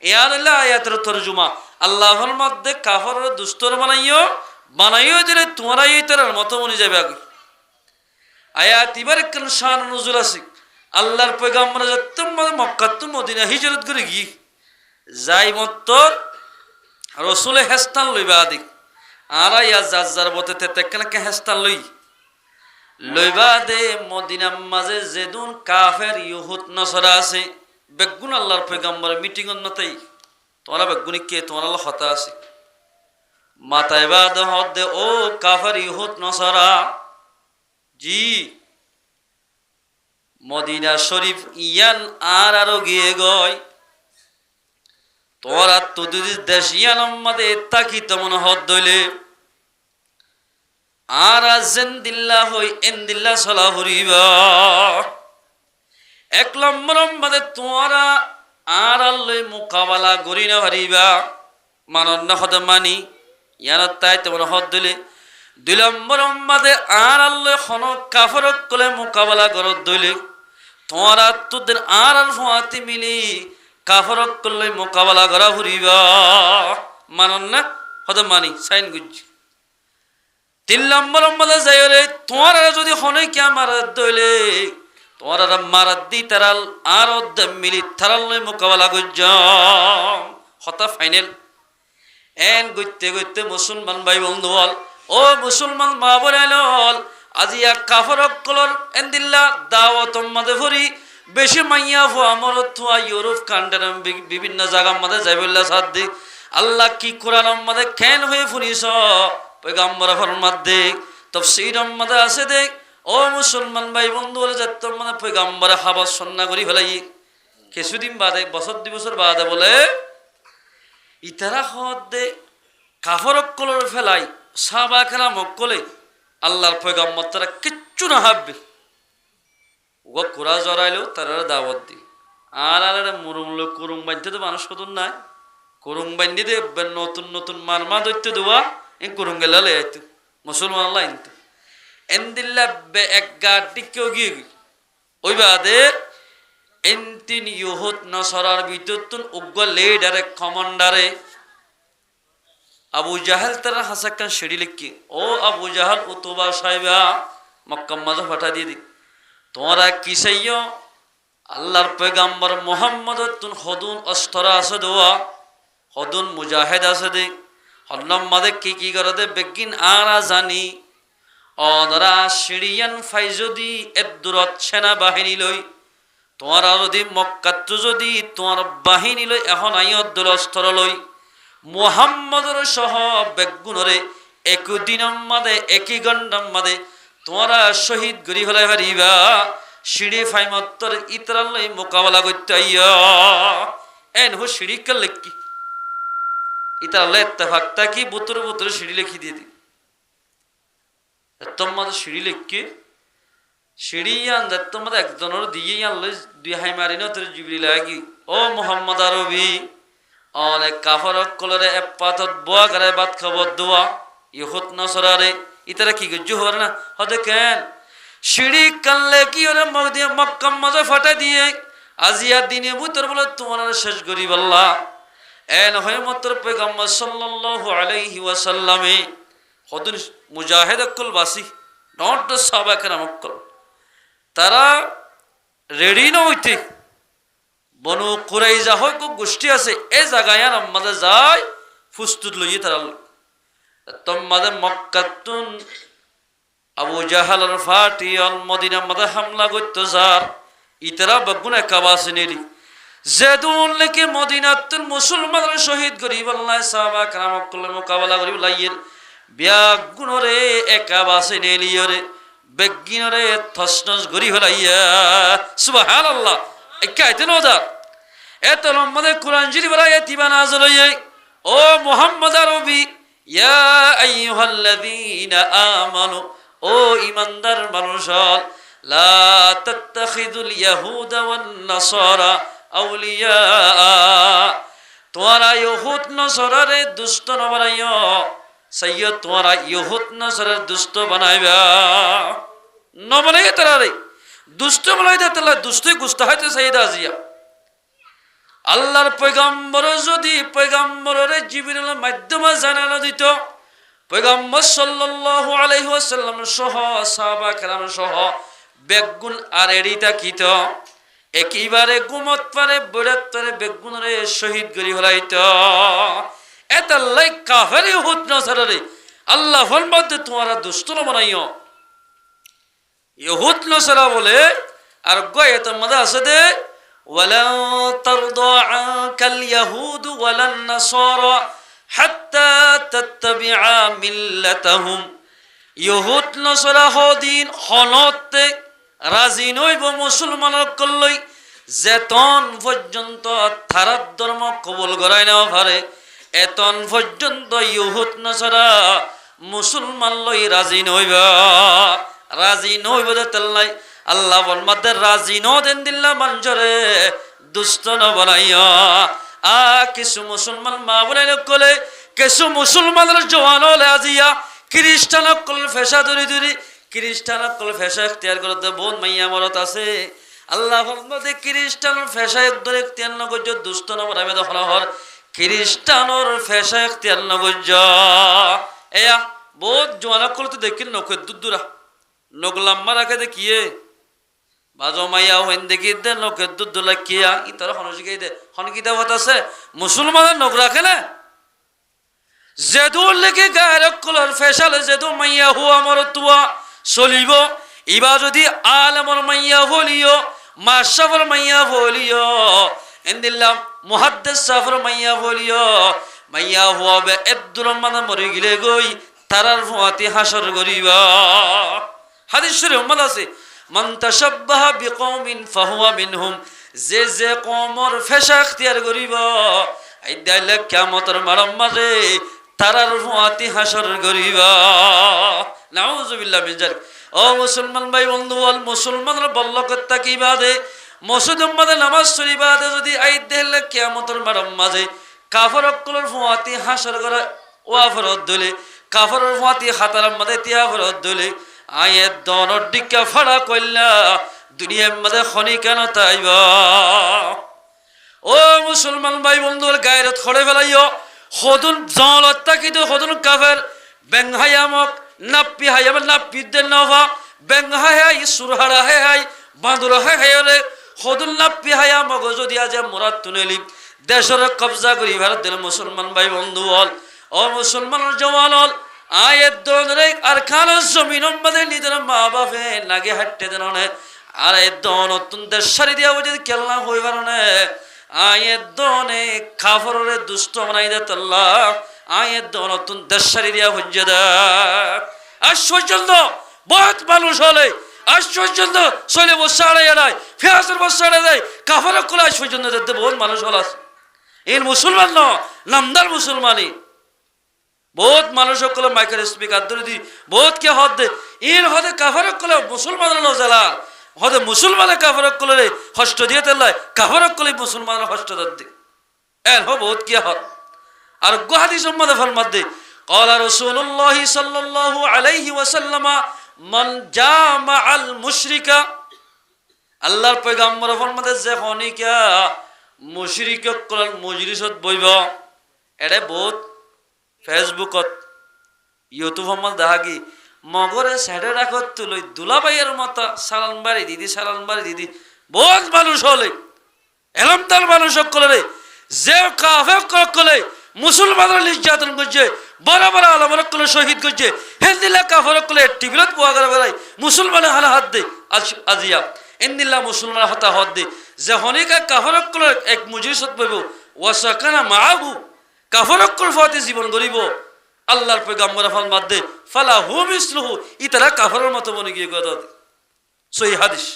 ইয়ার আয়াতের তরজুমা আল্লাহর মধ্যে কাফরের দুস্তর বানাইও দিলে তোমরাই তার মতো মনে যাবে আগে আয়াত এবার কেন শান নজুল আছে আল্লাহর পয়গাম্বর মক্কা তো মদিনা হিজরত করে গিয়ে যাই মত্তর রসুলে হেস্তান লইবা আদি আর ইয়া যার বতে তেকেনকে হেস্তান লইবা দে মদিনার মাঝে যেদুন কাফের ইহুদ নসরা আছে বেগুন আল্লাহর পয়গাম্বর মিটিং নতাই তোমরা বেগুনি কে তোমার আল্লাহ হতা আছে মাতায় বাদ হদে ও কাফের ইহুদ নসরা জি মদিনা শরীফ ইয়ান আর আরো গিয়ে গয় তোরা তো যদি দেশিয়ান আমাদের তাকি তেমন হদ দইলে আর জেন্দিল্লা হই এন্দিল্লা চলা ফুরিবা এক নম্বর আমাদের তোরা আর আল্লই মোকাবেলা করি না হারিবা মানন না হদ মানি ইয়ার তাই তেমন হদ দিলে দুই নম্বর আমাদের আর আল্লই খন কাফর কলে মোকাবেলা করত দইলে তোরা তোদের আর আল ফাতি মিলি কাফর করলে মোকাবেলা করা ফুরিবা মানন না হদ মানি সাইন গুজ তিন নম্বর আমাদের যাই রে তোমার যদি হনে কে মারাত দইলে তোমার মারাত দি তারাল আর মিলি তারাল মোকাবেলা করছ হতা ফাইনাল এন গইতে গইতে মুসলমান ভাই বন্ধু বল ও মুসলমান মা বল আজি এক কাফর কলর এন্দিল্লা দাওয়াত মাঝে ভরি বেশি মাইয়া ফো আমার থুয়া ইউরোপ কান্ট্রি বিভিন্ন জায়গার মাঝে যাইবল্লা সাদ দি আল্লাহ কি কোরআন মাঝে কেন হয়ে ফুরিস পয়গাম্বর ফরমাত দে তাফসীর মাঝে আছে দেখ ও মুসলমান ভাই বন্ধু বলে যেত মানে পয়গাম্বরে হাবাস সন্না করি ফেলাই কিছুদিন বাদে বছর 2 বছর বাদে বলে ইতারা হদ দে কাফর কলর ফেলাই সাহাবা কেরাম কলে আল্লাহর পয়গাম্বর তারা কিচ্ছু না ভাববে ও কোরআন জড়াইলেও তারা দাওয়াত দি আর মুরুম লোক কুরুম বাঁধতে তো মানুষ কত নাই কুরুম বান্ধি দে নতুন নতুন মারমা দৈত্য দেওয়া এই কুরুম গেলা লে আইতো মুসলমান আল্লাহ আনতো এন্দিল্লা বে এক গাড়ি কেউ গিয়ে ওই বাদে এন্তিন ইহুদ নসরার বিদ্যুৎ উগ্র লিডারে কমান্ডারে আবু জাহেল তারা হাসাক্কান সিঁড়ি লিখি ও আবু জাহাল উতুবা সাহেবা মক্কা মাঝে ফাটা দিয়ে দি তোমরা কি চাইও আল্লাহর পয়গাম্বর মোহাম্মদ তুন হদুন অস্ত্রা আছে দোয়া হদুন মুজাহিদ আছে দে হন্নম মাদে কি করে দে বেগিন আরা জানি অদরা সিরিয়ান ফাইজদি এদুরত সেনা বাহিনী লই তোমার যদি মক্কাত যদি তোমার বাহিনী লই এখন আই অদ্দুল অস্ত্র লই মুহাম্মদর সহ বেগুনরে একদিনের মাদে একই ঘন্টার মাদে তোমরা শহীদ গরি ফেলাই পারিবা সিঁড়ি ফাইমাত্তর ইতরাল্লাই মোকাবেলা করতে আইয়া এন হো সিঁড়ি কাল লেখি ইতরাল্লাই ইত্তেফাকতা কি বুতর বুতর সিঁড়ি লেখি দিয়ে দি তোমাদের সিঁড়ি লেখি সিঁড়ি আন তোমাদের একজনের দিয়ে আনলে দুই হাই মারি না তোর জিবরি লাগি ও মোহাম্মদ আরবি অনেক কাফর কলরে এপাতত বোয়া করে ভাত খাবার দোয়া ইহুত নসরারে ইতারা কি গজ্জু হর না হতে কেন সিঁড়ি কানলে কি ওরে মগ দিয়ে মক্কাম মাঝে ফাটা দিয়ে আজিয়া দিনে বুতর বলে তোমার শেষ করি বললা এন হয় মাত্র পয়গম্বর সাল্লাল্লাহু আলাইহি ওয়াসাল্লামে হদুন মুজাহিদ অকল বাসি নট দ্য সাহাবা কেরাম অকল তারা রেডি না হইতে বনু কুরাইজা হয় কো গোষ্ঠী আছে এই জায়গায় আর আমাদের যায় ফুস্তুত লইয়ে তারা তোমাদের মক্কাতুন আবু জাহালের ফাটি অল মদিনা মাদে হামলা করতো যার ইতারা বেগুন একাবাসে নেলি যেদুন লেকে মদিনাতুল মুসলমানরা শহীদ করিব আল্লাহ সাহাবা کرام কল মোকাবেলা করিব লাইয়ের বেগুনরে একাবাসে নেলিয়রে বেগিনরে থসনস গরি হলাইয়া সুবহানাল্লাহ একাইতে নদা এত লম্বাদে কোরআন শরীফ আয়াতি বানাজল হই ও মুহাম্মদ আরবি ইয়া আইয়ুহাল্লাযীনা আমানু ও ইমানদার মানুষ লা তাত্তাখিযুল ইয়াহুদা ওয়ান নাসারা আউলিয়া তোমরা ইহুদ নসরারে দুষ্ট না বানাইও সৈয়দ তোমরা ইহুদ নসরার দুষ্ট বানাইবা না বানাই তারারে দুষ্ট বানাই তাহলে দুষ্টই গুস্তা হইতে সাইয়্যিদা আজিয়া আল্লাহর পয়গম্বর যদি পয়গম্বরের জিবরিলের মাধ্যমে জানানো দিত পয়গম্বর সাল্লাল্লাহু আলাইহি ওয়াসাল্লাম সহ সাহাবা کرام সহ বেগুন আর এড়িতা কিত একেবারে গুমত পারে বড়ত পারে বেগুনরে শহীদ করি হলাইত এতাল্লাই কাফের ইহুদ নসরারে আল্লাহ ফরমাতে তোমরা দুষ্ট না বানাইও ইহুদ নসরা বলে আর গয়ত মজা আছে দে ওয়ালা তারদা আনকাল ইয়াহুদ ওয়ালা নাসারা হাত্তা তাত্তাবিআ মিল্লাতাহুম ইহুদ নসরা হদিন হনতে রাজি নইব মুসলমানক কল্লই যেতন পর্যন্ত তারার ধর্ম কবুল করাই না পারে এতন পর্যন্ত ইহুদ নসরা মুসলমান লই রাজি নইবা রাজি নইব তেল্লাই আল্লাহ ফরমাতে রাজি ন দেন দিল্লা মঞ্জরে দুষ্ট ন বানাইয়া আ কিছু মুসলমান মা বলে কলে কিছু মুসলমানের জওয়ান হলে আজিয়া খ্রিস্টান কল ফেসা ধরি ধরি খ্রিস্টান কল ফেসা ইখতিয়ার করতে বোন মাইয়া মরত আছে আল্লাহ ফরমাতে খ্রিস্টান ফেসা একদর ইখতিয়ার ন গজ্জ দুষ্ট ন বানাবে দখল হর খ্রিস্টানর ফেসা ইখতিয়ার ন গজ্জ এয়া বহুত জওয়ান কল তো দেখিল নকে দুদুরা নগলাম্মা রাখে দেখিয়ে বাজো মাইয়া হইন দেখি দে নকে দুদুলা কিয়া ইতর হনসিকে দে হনকিতা হত আছে মুসলমানের নক রাখে না যেদুর লেগে গায়ের কলর ফেসালে যেদু মাইয়া হুয়া মর তুয়া চলিব ইবা যদি আলমর মাইয়া হলিও মাশরাফর মাইয়া হলিও এন্দিল্লাম মুহাদ্দিস সাফর মাইয়া হলিও মাইয়া হুয়া বে আব্দুর রহমান মরি গিলে গই তারার ফুয়াতি হাসর করিবা হাদিস শরীফ উম্মত আছে মান তাশাব্বাহা বিকওমিন ফাহুয়া মিনহুম যে কওমর ফেশা ইখতিয়ার করিবা আইদাইলে কিয়ামতের মারম্মারে তারার ফুয়াতি হাসর করিবা নাউযুবিল্লাহ মিন যালিক ও মুসলমান ভাই বন্ধু বল মুসলমানরা বল্লকত তাকিবা দে মসজিদের মধ্যে নামাজ পড়িবা দে যদি আইদাইলে কিয়ামতের মারম্মারে কাফর অকলর ফুয়াতি হাসর করে ওয়াফরত দলে কাফরের ফুয়াতি হাতার মধ্যে তিয়াফরত দলে আয়ের দনর দিকে ফাড়া কইলা দুনিয়ার মধ্যে খনি কেন তাইবা ও মুসলমান ভাই বন্ধুর গায়রত খড়ে ফেলাইও হদুন জালত তাকিদ হদুন কাফের বেংহায়ামক নাপি হায়াম নাপি দেন নভা বেংহায়াই সুরহারা হাই বাঁদুর হাইলে হদুন নাপি হায়ামক যদি আজ মুরাদ তুনেলি দেশের কবজা করি ভারত দিল মুসলমান ভাই বন্ধু বল ও মুসলমানের জওয়ান হল আয়ের দোনরে আর খানো জমিন মধ্যে নিজের মা বাপে নাগে হাঁটতে দেন আর এর দন অত্যন্ত সারি দিয়া যদি কেল্লা হই পারে আয়ের দনে কাফরে দুষ্ট বানাই দে আল্লাহ আয়ের দন অত্যন্ত সারি দিয়া হজ্জে দে আর পর্যন্ত বহুত মানুষ হলে আজ পর্যন্ত চলে বসে আড়াইয়া নাই ফেয়াজের বসে আড়াই দেয় কাফারক করে আজ পর্যন্ত দেখতে বহুত মানুষ হল আছে এর মুসলমান ন নামদার মুসলমানই বহুত মানুষ সকলে মাইকের স্পিকার ধরে দি বহুত কে হদ দে এর হদে কাফারক করে মুসলমান জ্বালা হদে মুসলমানের কাফারক করে হস্ত দিয়ে তেলায় কাফারক করে মুসলমানের হস্ত দি এর হ বহুত কে হদ আর গুহাদি সম্মাদে ফরমাদ দে قال رسول الله صلى الله عليه وسلم من جامع المشرك আল্লাহর পয়গম্বর ফরমাদে যে খনিকা মুশরিক কল মজলিসত বইব এড়ে বহুত ফেসবুকত ইউটিউব আমার দেখা কি মগরে সাইডে রাখত তুলই দুলাবাইয়ের মতো সালান বাড়ি দিদি বহুত মানুষ হলে এলমদার মানুষ সকলে যে কাফের কলে মুসলমানরা নির্যাতন করছে বড় বড় আলমর কলে শহীদ করছে হেন্দিল্লা কাফের কলে টিভিলত পোয়া করে বেড়াই মুসলমানের হালা হাত দে আজিয়া এন্দিল্লা মুসলমান হাতা হাত দে যে হনিকা কাফের কলে এক মজলিসত বইব ওয়াসাকানা মাহু কাফেরক ফতে জীবন গরিব আল্লাহর পয়গম্বর ফরমাদ দে ফালা হু মিসলুহু ইতারা কাফেরের মতো বনে গিয়ে কথা সহিহ হাদিস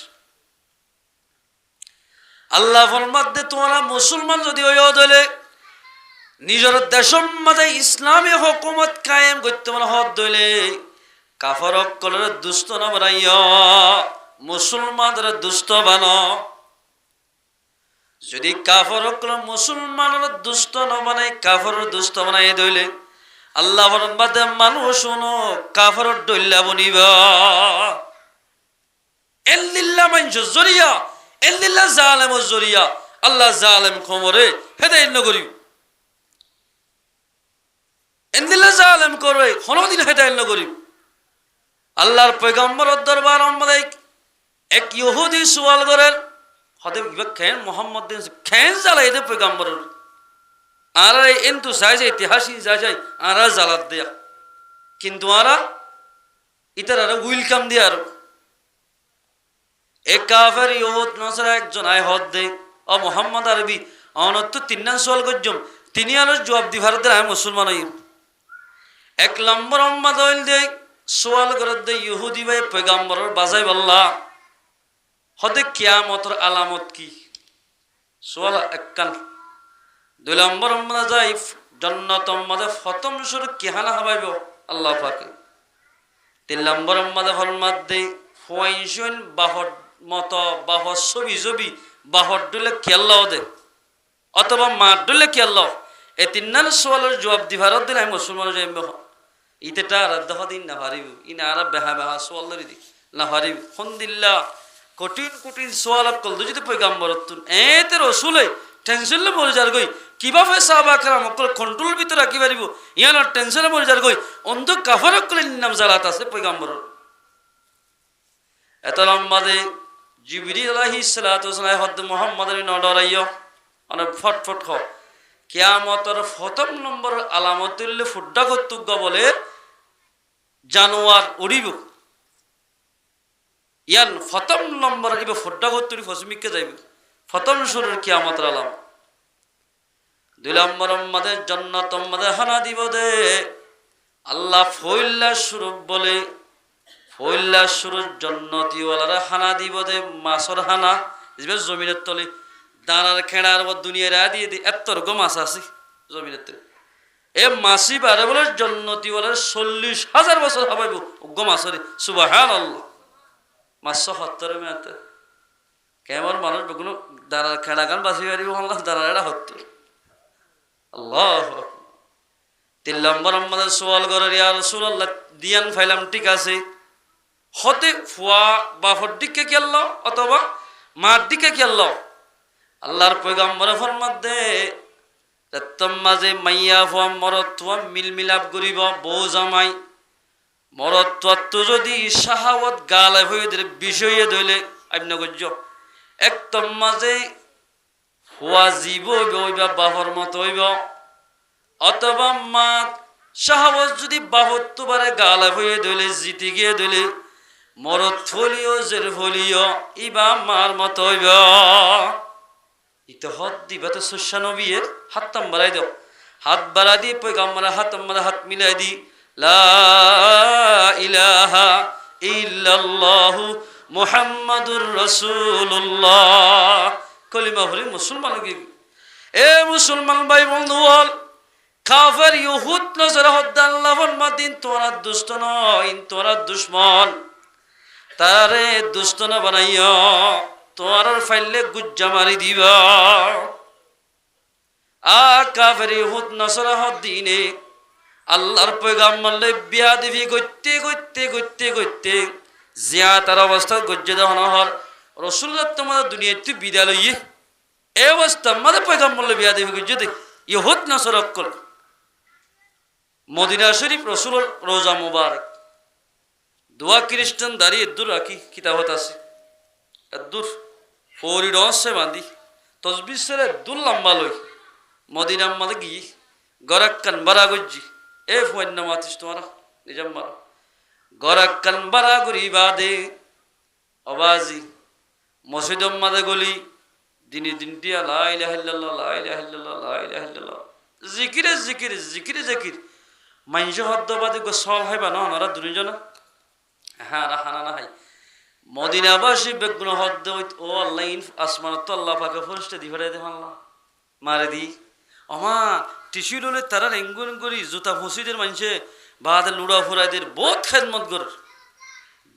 আল্লাহ ফরমাদ দে তোমরা মুসলমান যদি ওই দলে নিজের দেশের মধ্যে ইসলামী হুকুমত কায়েম করতে মনে হদ দলে কাফেরক কলের দুষ্ট না বানাইয়া মুসলমানদের দুষ্ট বানো যদি কাফেরক মুসলমানের দুষ্ট ন বানাই কাফেরের দুষ্ট বানাই দইলে আল্লাহ ফরমাদে মানুষ শুনো কাফেরের দইলা বনিবা এল্লিল্লাহ মানজ জরিয়া এল্লিল্লাহ জালেম জরিয়া আল্লাহ জালেম খমরে হেদায়েত নগরি এল্লিল্লাহ জালেম করে কোনদিন হেদায়েত নগরি আল্লাহর পয়গম্বরের দরবার আমাদের এক ইহুদি সওয়াল করেন হতে খেন মোহাম্মদ দিন খেন জ্বালাই দে পয়গম্বর আর এন্তু যায় যায় ইতিহাসই যায় আর জ্বালাত দেয়া কিন্তু আর ইতার আর উইলকাম দিয়ে আর এক কাফের ইহুদ নসরা একজন আয় হদ দে ও মোহাম্মদ আরবি অনত্য তিন্নান সওয়াল করজম তিনি আর জবাব দি ভারতের আয় মুসলমান হই এক নম্বর মোহাম্মদ হইল দে সওয়াল করে দে ইহুদি ভাই পয়গম্বরের বাজাই বল্লা হতে কিয়ামতের আলামত কি সোয়াল এককান দুই নম্বর আমরা যাই জান্নাত আমাদের প্রথম শুরু কিহানা হবাইব আল্লাহ পাকে তিন নম্বর আমাদের ফরমাদ দে ফয়সন বাহর মত বাহর ছবি বাহর দিলে কি আল্লাহ দে অথবা মার দিলে কি আল্লাহ এই তিন নান সোয়ালের জবাব দিভারত দিন আমি মুসলমান যাইব ইতেটা আর দফা দিন না পারিব ইনা আর বেহা সোয়াল দি না পারিব ফন্দিল্লাহ কঠিন কঠিন সোয়াল কল যদি পয়গম্বর এতে রসুলে টেনশনে মরে যার গই কিভাবে সাহাবা کرام অকল কন্ট্রোল ভিতরে রাখি পারিব ইয়ানোর টেনশনে মরে যার গই অন্ত কাফারক কলে নাম জালাত আছে পয়গম্বর এত লম্বাদে জিবরিল আলাইহিস সালাতু ওয়াসসালাম হদ মুহাম্মাদের নডরাইও মানে ফটফট খ কিয়ামতের প্রথম নম্বর আলামত হইলে ফুড্ডা কর্তব্য বলে জানোয়ার উড়িব ইয়ান প্রথম নম্বর ইবে ফুড্ডা কর্তরি ফসমিককে যাইবে প্রথম শুরুর কিয়ামতের আলাম দুই নম্বর আমাদের জান্নাত আমাদের হানা দিব দে আল্লাহ ফইল্লা স্বরূপ বলে ফইল্লা স্বরূপ জান্নাতি ওয়ালারা হানা দিব দে মাছর হানা ইবে জমিনের তলে দানার খেড়ার ও দুনিয়ার আদি এত্তর গো মাছ আছে জমিনের তলে এ মাছি বারে বলে জান্নাতি ওয়ালার 40,000 বছর হবাইব গো মাছরে সুবহানাল্লাহ 570 মেয়াতে কেমন মানুষ বেগুন দাঁড়ার খেড়া গান বাঁচি পারিব আল্লাহ দাঁড়াটা হতো আল্লাহ তিন নম্বর আমাদের সোয়াল করে ইয়া রাসূলুল্লাহ দিয়ান ফাইলাম ঠিক আছে হতে ফুয়া বাফর দিকে কি আল্লাহ অথবা মার দিকে কি আল্লাহ আল্লাহর পয়গম্বর ফরমাত দে মাঝে মাইয়া ফুয়া মরত্ব মিলমিলাপ করিব বউ জামাই মরত্ব যদি শাহাওয়াত গালে হয়ে দিলে বিষয়ে ধইলে আপনি গজ্জ একদম মাঝে হুয়া জীব হইবা বাহর মত হইব অথবা মা শাহাওয়াত যদি বাহত্তু বারে গালে হয়ে ধইলে জিতে গিয়ে ধইলে মরত ফলিও জের ফলিও ইবা মার মত হইব ইতো হদ দিবা তো সুশা নবীর হাততাম বাড়াই দাও হাত বাড়া দিয়ে পয়গম্বর হাত মিলাই দি লা ইলাহা ইল্লাল্লাহু মুহাম্মাদুর রাসূলুল্লাহ কলিমা পড়ি মুসলমান কি এ মুসলমান ভাই বন্ধু বল কাফের ইহুদ নজর হদ্দ আল্লাহ ফরমাদিন তোরা দুষ্ট নয় তোরা দুশমন তারে দুষ্ট না বানাইয়া তোর ফাইলে গুজ্জা মারি দিবা আ কাফের ইহুদ নজর হদ্দিনে আল্লাহর পয়গাম্বরলে বিয়াদবি করতে করতে করতে করতে জিয়া তার অবস্থা গজ্জে দেওয়ানো হর রাসূলুল্লাহ তোমাদের দুনিয়াতে বিদায় লইয়ে এই অবস্থা আমাদের পয়গাম্বরলে বিয়াদবি গজ্জে দে ইহুদ নজর কর মদিনা শরীফ রাসূলের রওজা মুবারক দোয়া খ্রিস্টান দাঁড়িয়ে দূর রাখি কিতাবত আছে দূর ফৌরি রহস্যে বাঁধি তসবির সেরে দূর লম্বা লই মদিনা মাদে গিয়ে গরাক্কান বারা গজ্জি এ ফুয়ান্না মাতিস তোমারা নিজাম মারা গরাক্কান বারা গরি বাদে অবাজি মসজিদ মাদে গলি দিনে দিনটি লা ইলাহা ইল্লাল্লাহ লা ইলাহা ইল্লাল্লাহ লা ইলাহা ইল্লাল্লাহ জিকিরে জিকিরে জিকিরে জিকির মাইনজ হদ্দবাদে গো সল হাইবা না ওনারা দুনিজন হ্যাঁ হানা না হাই মদিনাবাসী বেগুন হদ্দ ও আল্লাহ আসমান তো আল্লাহ পাকে ফরিস্তা দি ফেরাই দে আল্লাহ মারে দি অমা টিস্যু ললে তারা রেঙ্গুন করি জুতা ফুসিদের মানুষে বাদে লুড়া ফুরাইদের বহুত খেদমত কর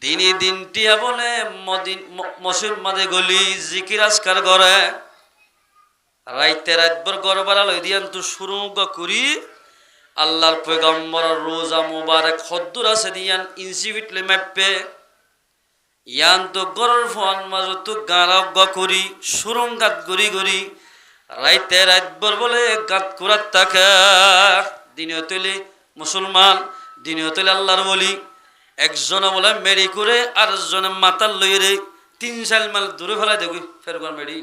দিনে দিনটিয়া বলে মসজিদ মাদে গলি জিকির আজকার করে রাইতে রাতভর গড় বাড়া লই দিয়ান তো শুরু করি আল্লাহর পয়গম্বর রোজা মুবারক হদ্দুর আছে দিয়ান ইনসিভিটলে ম্যাপে ইয়ান তো গরর ফোন মাঝ তো গাঁড়া করি সুরঙ্গাত গড়ি গড়ি রাইতে রাতভর বলে গাত কুরাত থাকে দিনে তৈলে মুসলমান দিনে তৈলে আল্লাহর বলি একজন বলে মেরি করে আর জনে মাতাল লই রে 3 সাল মাল দূরে ফেলাই দেখি ফেরগম মেরি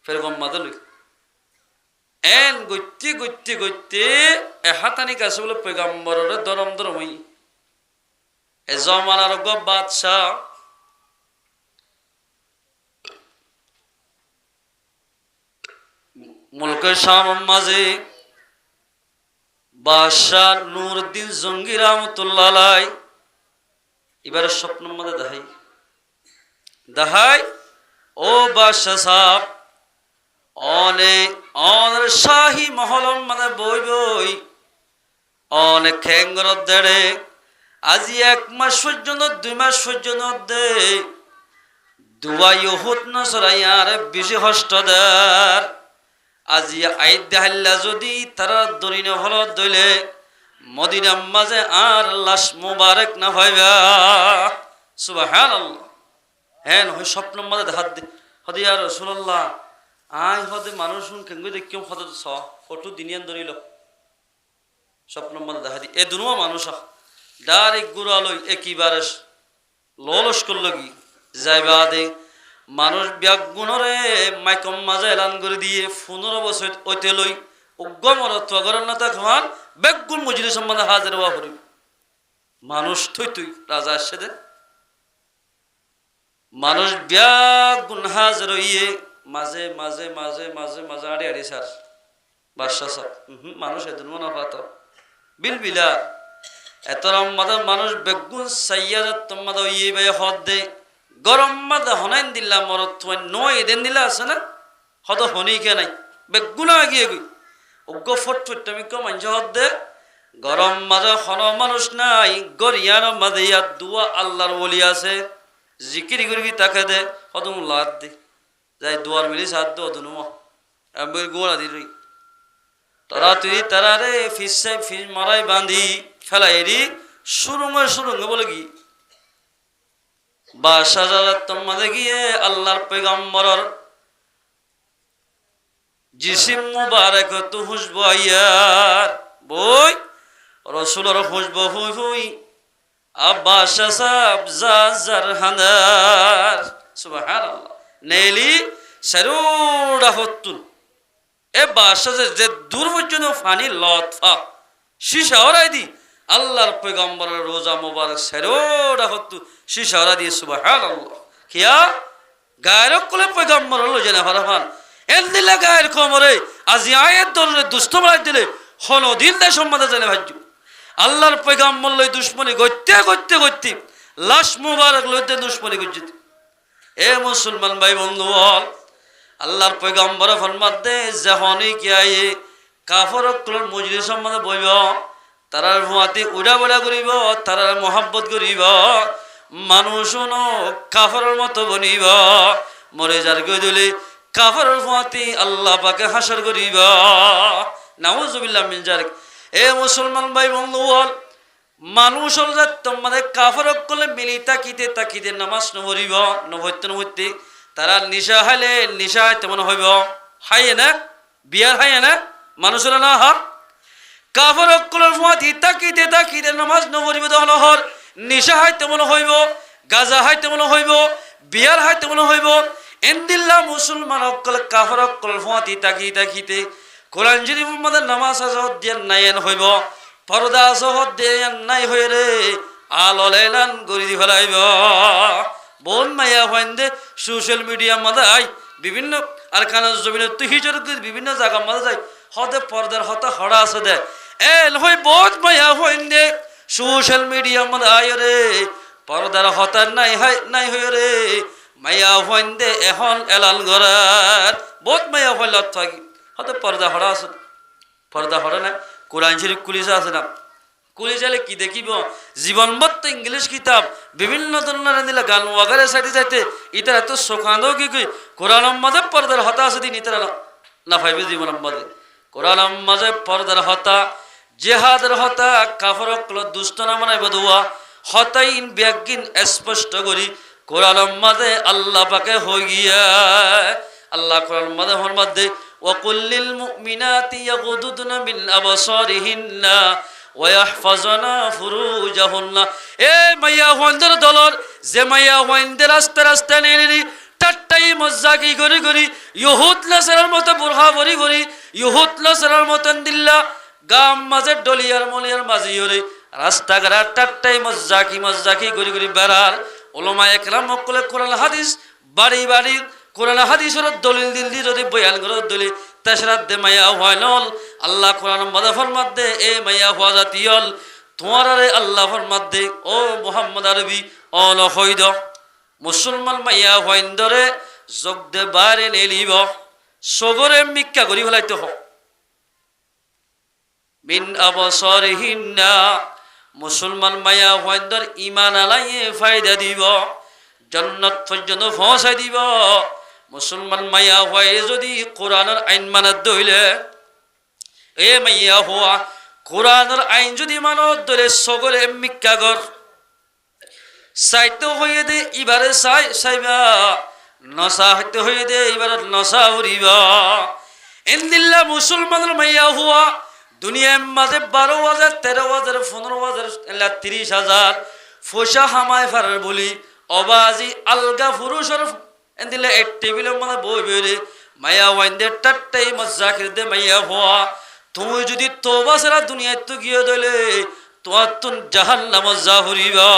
ফেরগম মাতা লই এন গইতে গইতে গইতে এ হাতানি কাছে বলে পয়গম্বরের দরম দরমই এ জমানার গো বাদশাহ মুলকের শাম মাঝে বাদশাহ নূরউদ্দিন জঙ্গি রহমাতুল্লাহ আলাইহি এবারে স্বপ্ন মধ্যে দেখাই ও বাদশাহ সাহেব অনেক শাহী মহলম মানে বই বই অনেক খেঙ্গর দেড়ে আজি 1 মাস পর্যন্ত 2 মাস পর্যন্ত দে দুয়াই ইহুদ নসরাইয়ার বেশি হষ্টদার আজি আইদ হাল্লা যদি তারা দরিনে হল দইলে মদিনার মাঝে আর লাশ মুবারক না হইবা সুবহানাল্লাহ হ্যাঁ হয় স্বপ্ন মধ্যে দেখা দে হদি ইয়া রাসূলুল্লাহ আই হদে মানুষ কেঙ্গু দেখিও হদ স ফটো দিনিয়ান ধরিল স্বপ্ন মধ্যে দেখা দি এ দুনো মানুষ ডাইরেক্ট গুরালই একইবারে ললস করল কি যাইবা দে মানুষ ব্যাগুণরে মাইকম মাঝে এলান করে দিয়ে 15 বছর ওইতে লই উগ্গমর তগরণতা খান বেগুন মজুরি সম্বন্ধে হাজির হওয়া করি মানুষ তুই রাজা আসছে দে মানুষ ব্যাগুণ হাজির হইয়ে মাঝে মাঝে মাঝে মাঝে মাঝে আড়ে আড়ে সার বাদশা সার মানুষ এদিন মনে পাত বিল বিলা এত রম্মাদার মানুষ বেগুন সাইয়ার তোমাদা ইয়ে বে হদ দে গরম মাদা হনাইন দিল্লা মরত তোমার নয় এদিন দিলা আছে না হদ হনি কে নাই বেগুনা গিয়ে গই উগ্র ফটফট আমি কম আঞ্জ হদ দে গরম মাঝে হন মানুষ নাই গরিয়ার মাঝে ইয়ার দুয়া আল্লাহর বলি আছে জিকিরি করবি তাকে দে হদম লাদ দে যাই দুয়ার মিলি সাথ দো দুনুমা আমি গোড়া দি রই তারা তুই তারা রে ফিস মারাই বাঁধি ফেলাই রি সুরঙ্গ বলে কি বাদশা যারা তোমাদের গিয়ে আল্লাহর পয়গম্বরের জিসিম মুবারক তো হুসব আয়ার বই রাসূলের হুসব হুই হুই আব্বাসা সাব জাজার হানার সুবহানাল্লাহ নেলি সরুড়া হতুন এ বাদশা যে দূর পর্যন্ত ফানি লতফা শিশা ওরাই দি আল্লাহর পয়গম্বরের রোজা মুবারক সরুড়া হতু শিশা ওরা দিয়ে সুবহানাল্লাহ কিয়া গায়র কোলে পয়গম্বর হলো জেনা ফরমান এন দিলা গায়ের কোমরে আজি আয়াত দরে দুষ্ট মার দিলে হন দিন দে সম্মানে জেনে ভাজ্জু আল্লাহর পয়গম্বর লই দুশমনি গইতে গইতে গইতে লাশ মুবারক লইতে দুশমনি গজ্জিত এ মুসলমান ভাই বন্ধু বল, আল্লাহর পয়গম্বর ফরমাতে যখনই কি আয়ে কাফর অকলের মজলিস সম্বন্ধে বইব, তারার ভুয়াতে উড়া বড়া করিব, তারার মহাব্বত করিব, মানুষও কাফরের মতো বনিব, মরে যার গই দিলে কাফরের ভুয়াতে আল্লাহ পাকে হাসর করিব। নাউজুবিল্লাহ মিন যালিক। এ মুসলমান ভাই বন্ধু বল, মানুষ হল যে তোমাদের কাফর অকলে মিলি তাকিতে তাকিতে নামাজ নভরিব, নভরতে তারা নিশা হাইলে নিশা তেমন হইব, হাইয়ে না বিয়ার হাইয়ে না মানুষের না হা কাফর অকলের মাটি তাকিতে তাকিতে নামাজ নভরিব দহলহর নিশা হাই তেমন হইব, গাজা হাই তেমন হইব, বিয়ার হাই তেমন হইব। এন্দিল্লা মুসলমান অকল কাফর অকলের মাটি তাকি তাকিতে কোরআন যদি মোহাম্মদের নামাজ আজহদ দিয়ে নাইয়েন হইব, পর্দা আজহদ দিয়ে নাই হয়ে রে আলেলান গড়ি দি ফেলাইব। বোন মাইয়া হইন দে সোশ্যাল মিডিয়ার মধ্যে আই বিভিন্ন আর কানা জমিনের তুহিজর বিভিন্ন জায়গার মধ্যে যাই হদে পর্দার হতা হড়া আছে দে এল হই বহুত মাইয়া হইন দে সোশ্যাল মিডিয়ার মধ্যে আয় রে পর্দার হতা নাই হয়ে রে মাইয়া হইন দে এখন এলান গড়ার বহুত মাইয়া হইল থাকি হতে পর্দা হড়া আছে, পর্দা হড়া নাই কোরআন শরীফ কুলিশা আছে না, কুলি চাইলে কি দেখিব জীবনবত্ত ইংলিশ কিতাব বিভিন্ন ধরনের দিলে গান ওয়াগারে সাইডে যাইতে ইতার এত শোকানো কি কই কোরআন মাঝে পর্দার হতা আছে দিন ইতারা না পাইবে জীবন মাঝে কোরআন মাঝে পর্দার হতা জেহাদের হতা কাফর দুষ্ট না মানে বদুয়া হতাই ইন ব্যাগিন স্পষ্ট করি কোরআন মাঝে আল্লাহ পাকে হই গিয়া আল্লাহ কোরআন মাঝে হর মধ্যে ওয়াকুল্লিল মুমিনাতি ইয়াগুদুদনা মিন আবসারিহিন্না ওয়াহফাজনা ফুরুজাহুন্না। এ মাইয়া হইন্দের দলর যে মাইয়া হইন্দের রাস্তা রাস্তা নেলি টাট্টাই মজ্জাকি গরি গরি ইহুদ নাসারার মতো বুরহা ভরি ভরি ইহুদ নাসারার মতন দিল্লা গাম মাঝে ডলিয়ার মলিয়ার মাঝি হরে রাস্তাঘাট টাট্টাই মজ্জাকি গরি গরি বেড়ার ওলামা একরাম মক্কলে কোরআন হাদিস বাড়ি বাড়ি কোরআন হাদিসের দলিল দিল্লি যদি বয়ান করে দলিল তেসরাত দে মাইয়া হয়নল আল্লাহ কোরআন মাদাফর মধ্যে এ মাইয়া হওয়া জাতিয়ল তোমার আরে আল্লাহর মধ্যে ও মুহাম্মদ আরবি অল হইদ মুসলমান মাইয়া হইন্দরে যোগ দে বারে নেলিব সগরে মিক্কা করি ফেলাইতে হ মিন আবসারিহিন্না মুসলমান মাইয়া হইন্দর ইমান আলাইয়ে ফায়দা দিব জান্নাত পর্যন্ত পৌঁছাই দিব। মুসলমান মাইয়া হয়ে যদি কোরআনের আইন মানার দইলে এ মাইয়া হওয়া কোরআনের আইন যদি মানত দলে সগরে মিক্কাগর সাইতে হয়ে দে এবারে সাইবা নশা হইতে হয়ে দে এবারে নশা উড়িবা। এন্দিল্লা মুসলমানের মাইয়া হওয়া দুনিয়ার মাঝে 12,000 13,000 15,000 30,000 ফসা হামায় ফারার বলি অবাজি আলগা পুরুষের এন্দিলে এক টেবিলের মধ্যে বই বেরে মাইয়া ওয়াইন্দে টাট্টাই মজ্জাকির দে মাইয়া হওয়া তুমি যদি তোবা সারা দুনিয়ায় তো গিয়ে দলে তোমার তো জাহান্নাম জাহুরিবা।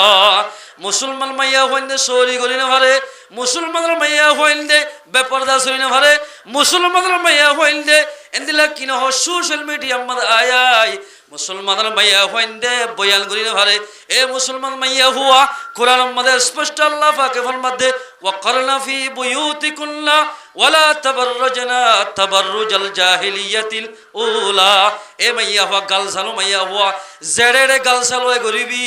মুসলমান মাইয়া হইন্দে সরি গলি না ভারে মুসলমানের মাইয়া হইন্দে বেপরদা সরি না ভারে মুসলমানের মাইয়া হইন্দে এন্দিলা কিনা সোশ্যাল মিডিয়া মধ্যে আয় মুসলমানের মাইয়া হইন্দে বয়ান করি না ভারে এ মুসলমান মাইয়া হুয়া কোরআন মধ্যে স্পষ্ট আল্লাহ পাকে ফরমাতে ওয়াকরনা ফি বুয়ুতিকুন্না ওয়ালা তাবাররুজনা তাবাররুজাল জাহিলিয়াতিল উলা। এ মাইয়া হুয়া গালসালো মাইয়া হুয়া জেড়ে গালসালো এ গরিবি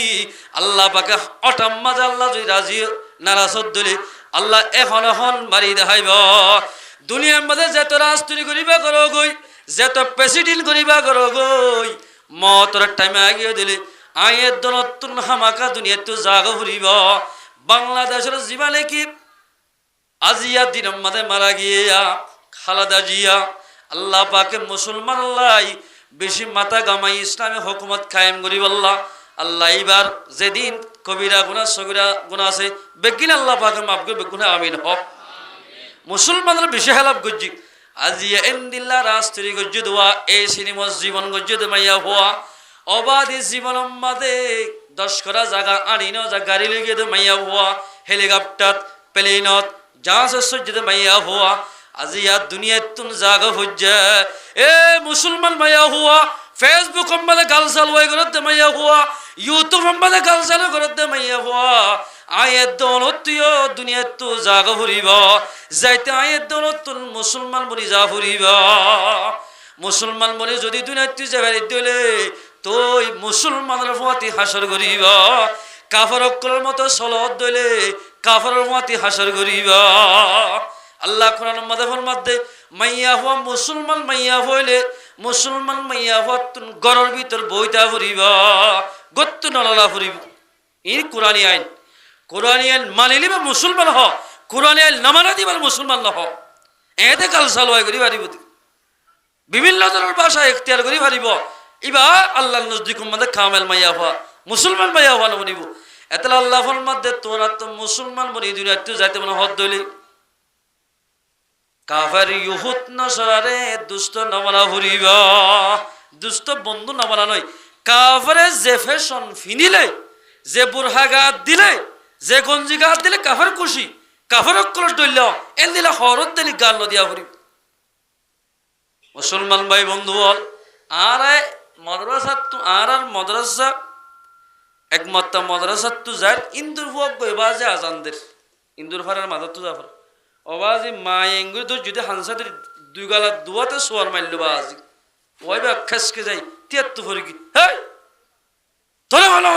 আল্লাহ পাকে অটাম মাঝে আল্লাহ যদি রাজি নারাজত দিলে আল্লাহ এখন মারি দেখাইব। দুনিয়ার মধ্যে যেত রাজতরি করিবা করো গই যেত প্রেসিডেন্ট করিবা করো গই মতর টাইমে আগিয়ে দিলে আয়ের দনতুন হামাকা দুনিয়া তো জাগো ফুরিব। বাংলাদেশের জীবনে কি আজিয়া দিনের মাঝে মারা গিয়া খালাদা জিয়া আল্লাহ পাকে মুসলমান আল্লাহ বেশি মাথা গামাই ইসলামী হুকুমত কায়েম করিব আল্লাহ আল্লাহ এইবার যেদিন কবিরা গুনাহ সগিরা গুনাহ আছে বেগিন আল্লাহ পাকে মাফ করবে গুনাহ আমিন হক। মুসলমানের বেশি হেলাপ গজ্জি আজিয়া এন্দিল্লা রাস্ত্রী গজ্জি দোয়া এই সিনেমার জীবন গজ্জি দে মাইয়া হওয়া অবাধি জীবন মাঝে 10 করা জায়গা আনিন যা গাড়ি লেগে দে মাইয়া হওয়া হেলিকপ্টার প্লেনত জাহাজের সজ্জিতে মাইয়া হওয়া আজিয়া দুনিয়ার তুন জাগা হজ্জা এ মুসলমান মাইয়া হওয়া ফেসবুক মাঝে গাল চালুয়াই করতে মাইয়া হওয়া ইউটিউব মাঝে গাল চালু করতে মাইয়া হওয়া আয়ের দৌলতীয় দুনিয়া তো জাগা ফুরিব যাইতে আয়ের দৌলত মুসলমান বনি যা ফুরিব মুসলমান বনি যদি দুনিয়াতে যাবে দিলে তুই মুসলমানের প্রতি হাসর করিব কাফর অক্কলের মতো সলত দইলে কাফরের প্রতি হাসর করিব আল্লাহ কোরআন মাদাফর মধ্যে মাইয়া হওয়া মুসলমান মাইয়া হইলে মুসলমান মাইয়া হওয়া গরর ভিতর বইতা ফুরিব গত্তু নলা ফুরিব এই কোরআনী আইন কোরআনী আইন মানিলি বা মুসলমান হ কোরআনী আইন নামানা দিবার মুসলমান নহ এতে কাল সালোয়াই করি পারিব বিভিন্ন ধরনের ভাষা এখতিয়ার করি পারিব ইবা আল্লাহ নজদিক মধ্যে কামেল মাইয়া হওয়া মুসলমান মাইয়া হওয়া নবনিব এত আল্লাহর মধ্যে তোরা তো মুসলমান বনি দুনিয়াতে যাইতে মানে হদ দইলে কাফের ইহুদ নসরারে দুষ্ট নামানা ফুরিবা দুষ্ট বন্ধু নামানা নয় কাফেরে যে ফ্যাশন ফিনিলে যে বুরহা গাত দিলে যে গঞ্জি গাত দিলে কাফের খুশি কাফের কলস দইল এন দিলে হরত দিলি গাল নদিয়া ফুরিব মুসলমান ভাই বন্ধু বল আর মাদ্রাসা তো আর মাদ্রাসা একমাত্র মাদ্রাসা তো যার ইন্দুর হুয়া গইবাজে আজানদের ইন্দুর ফারার মাদার তো জাফর অবাজি মায়েঙ্গুর তো যদি হানসাদের দুই গালা দুয়াতে সোয়ার মারল বাজি ওই বা খেসকে যাই তিয়াত্তর ফরি কি হ্যাঁ তোরা ভালো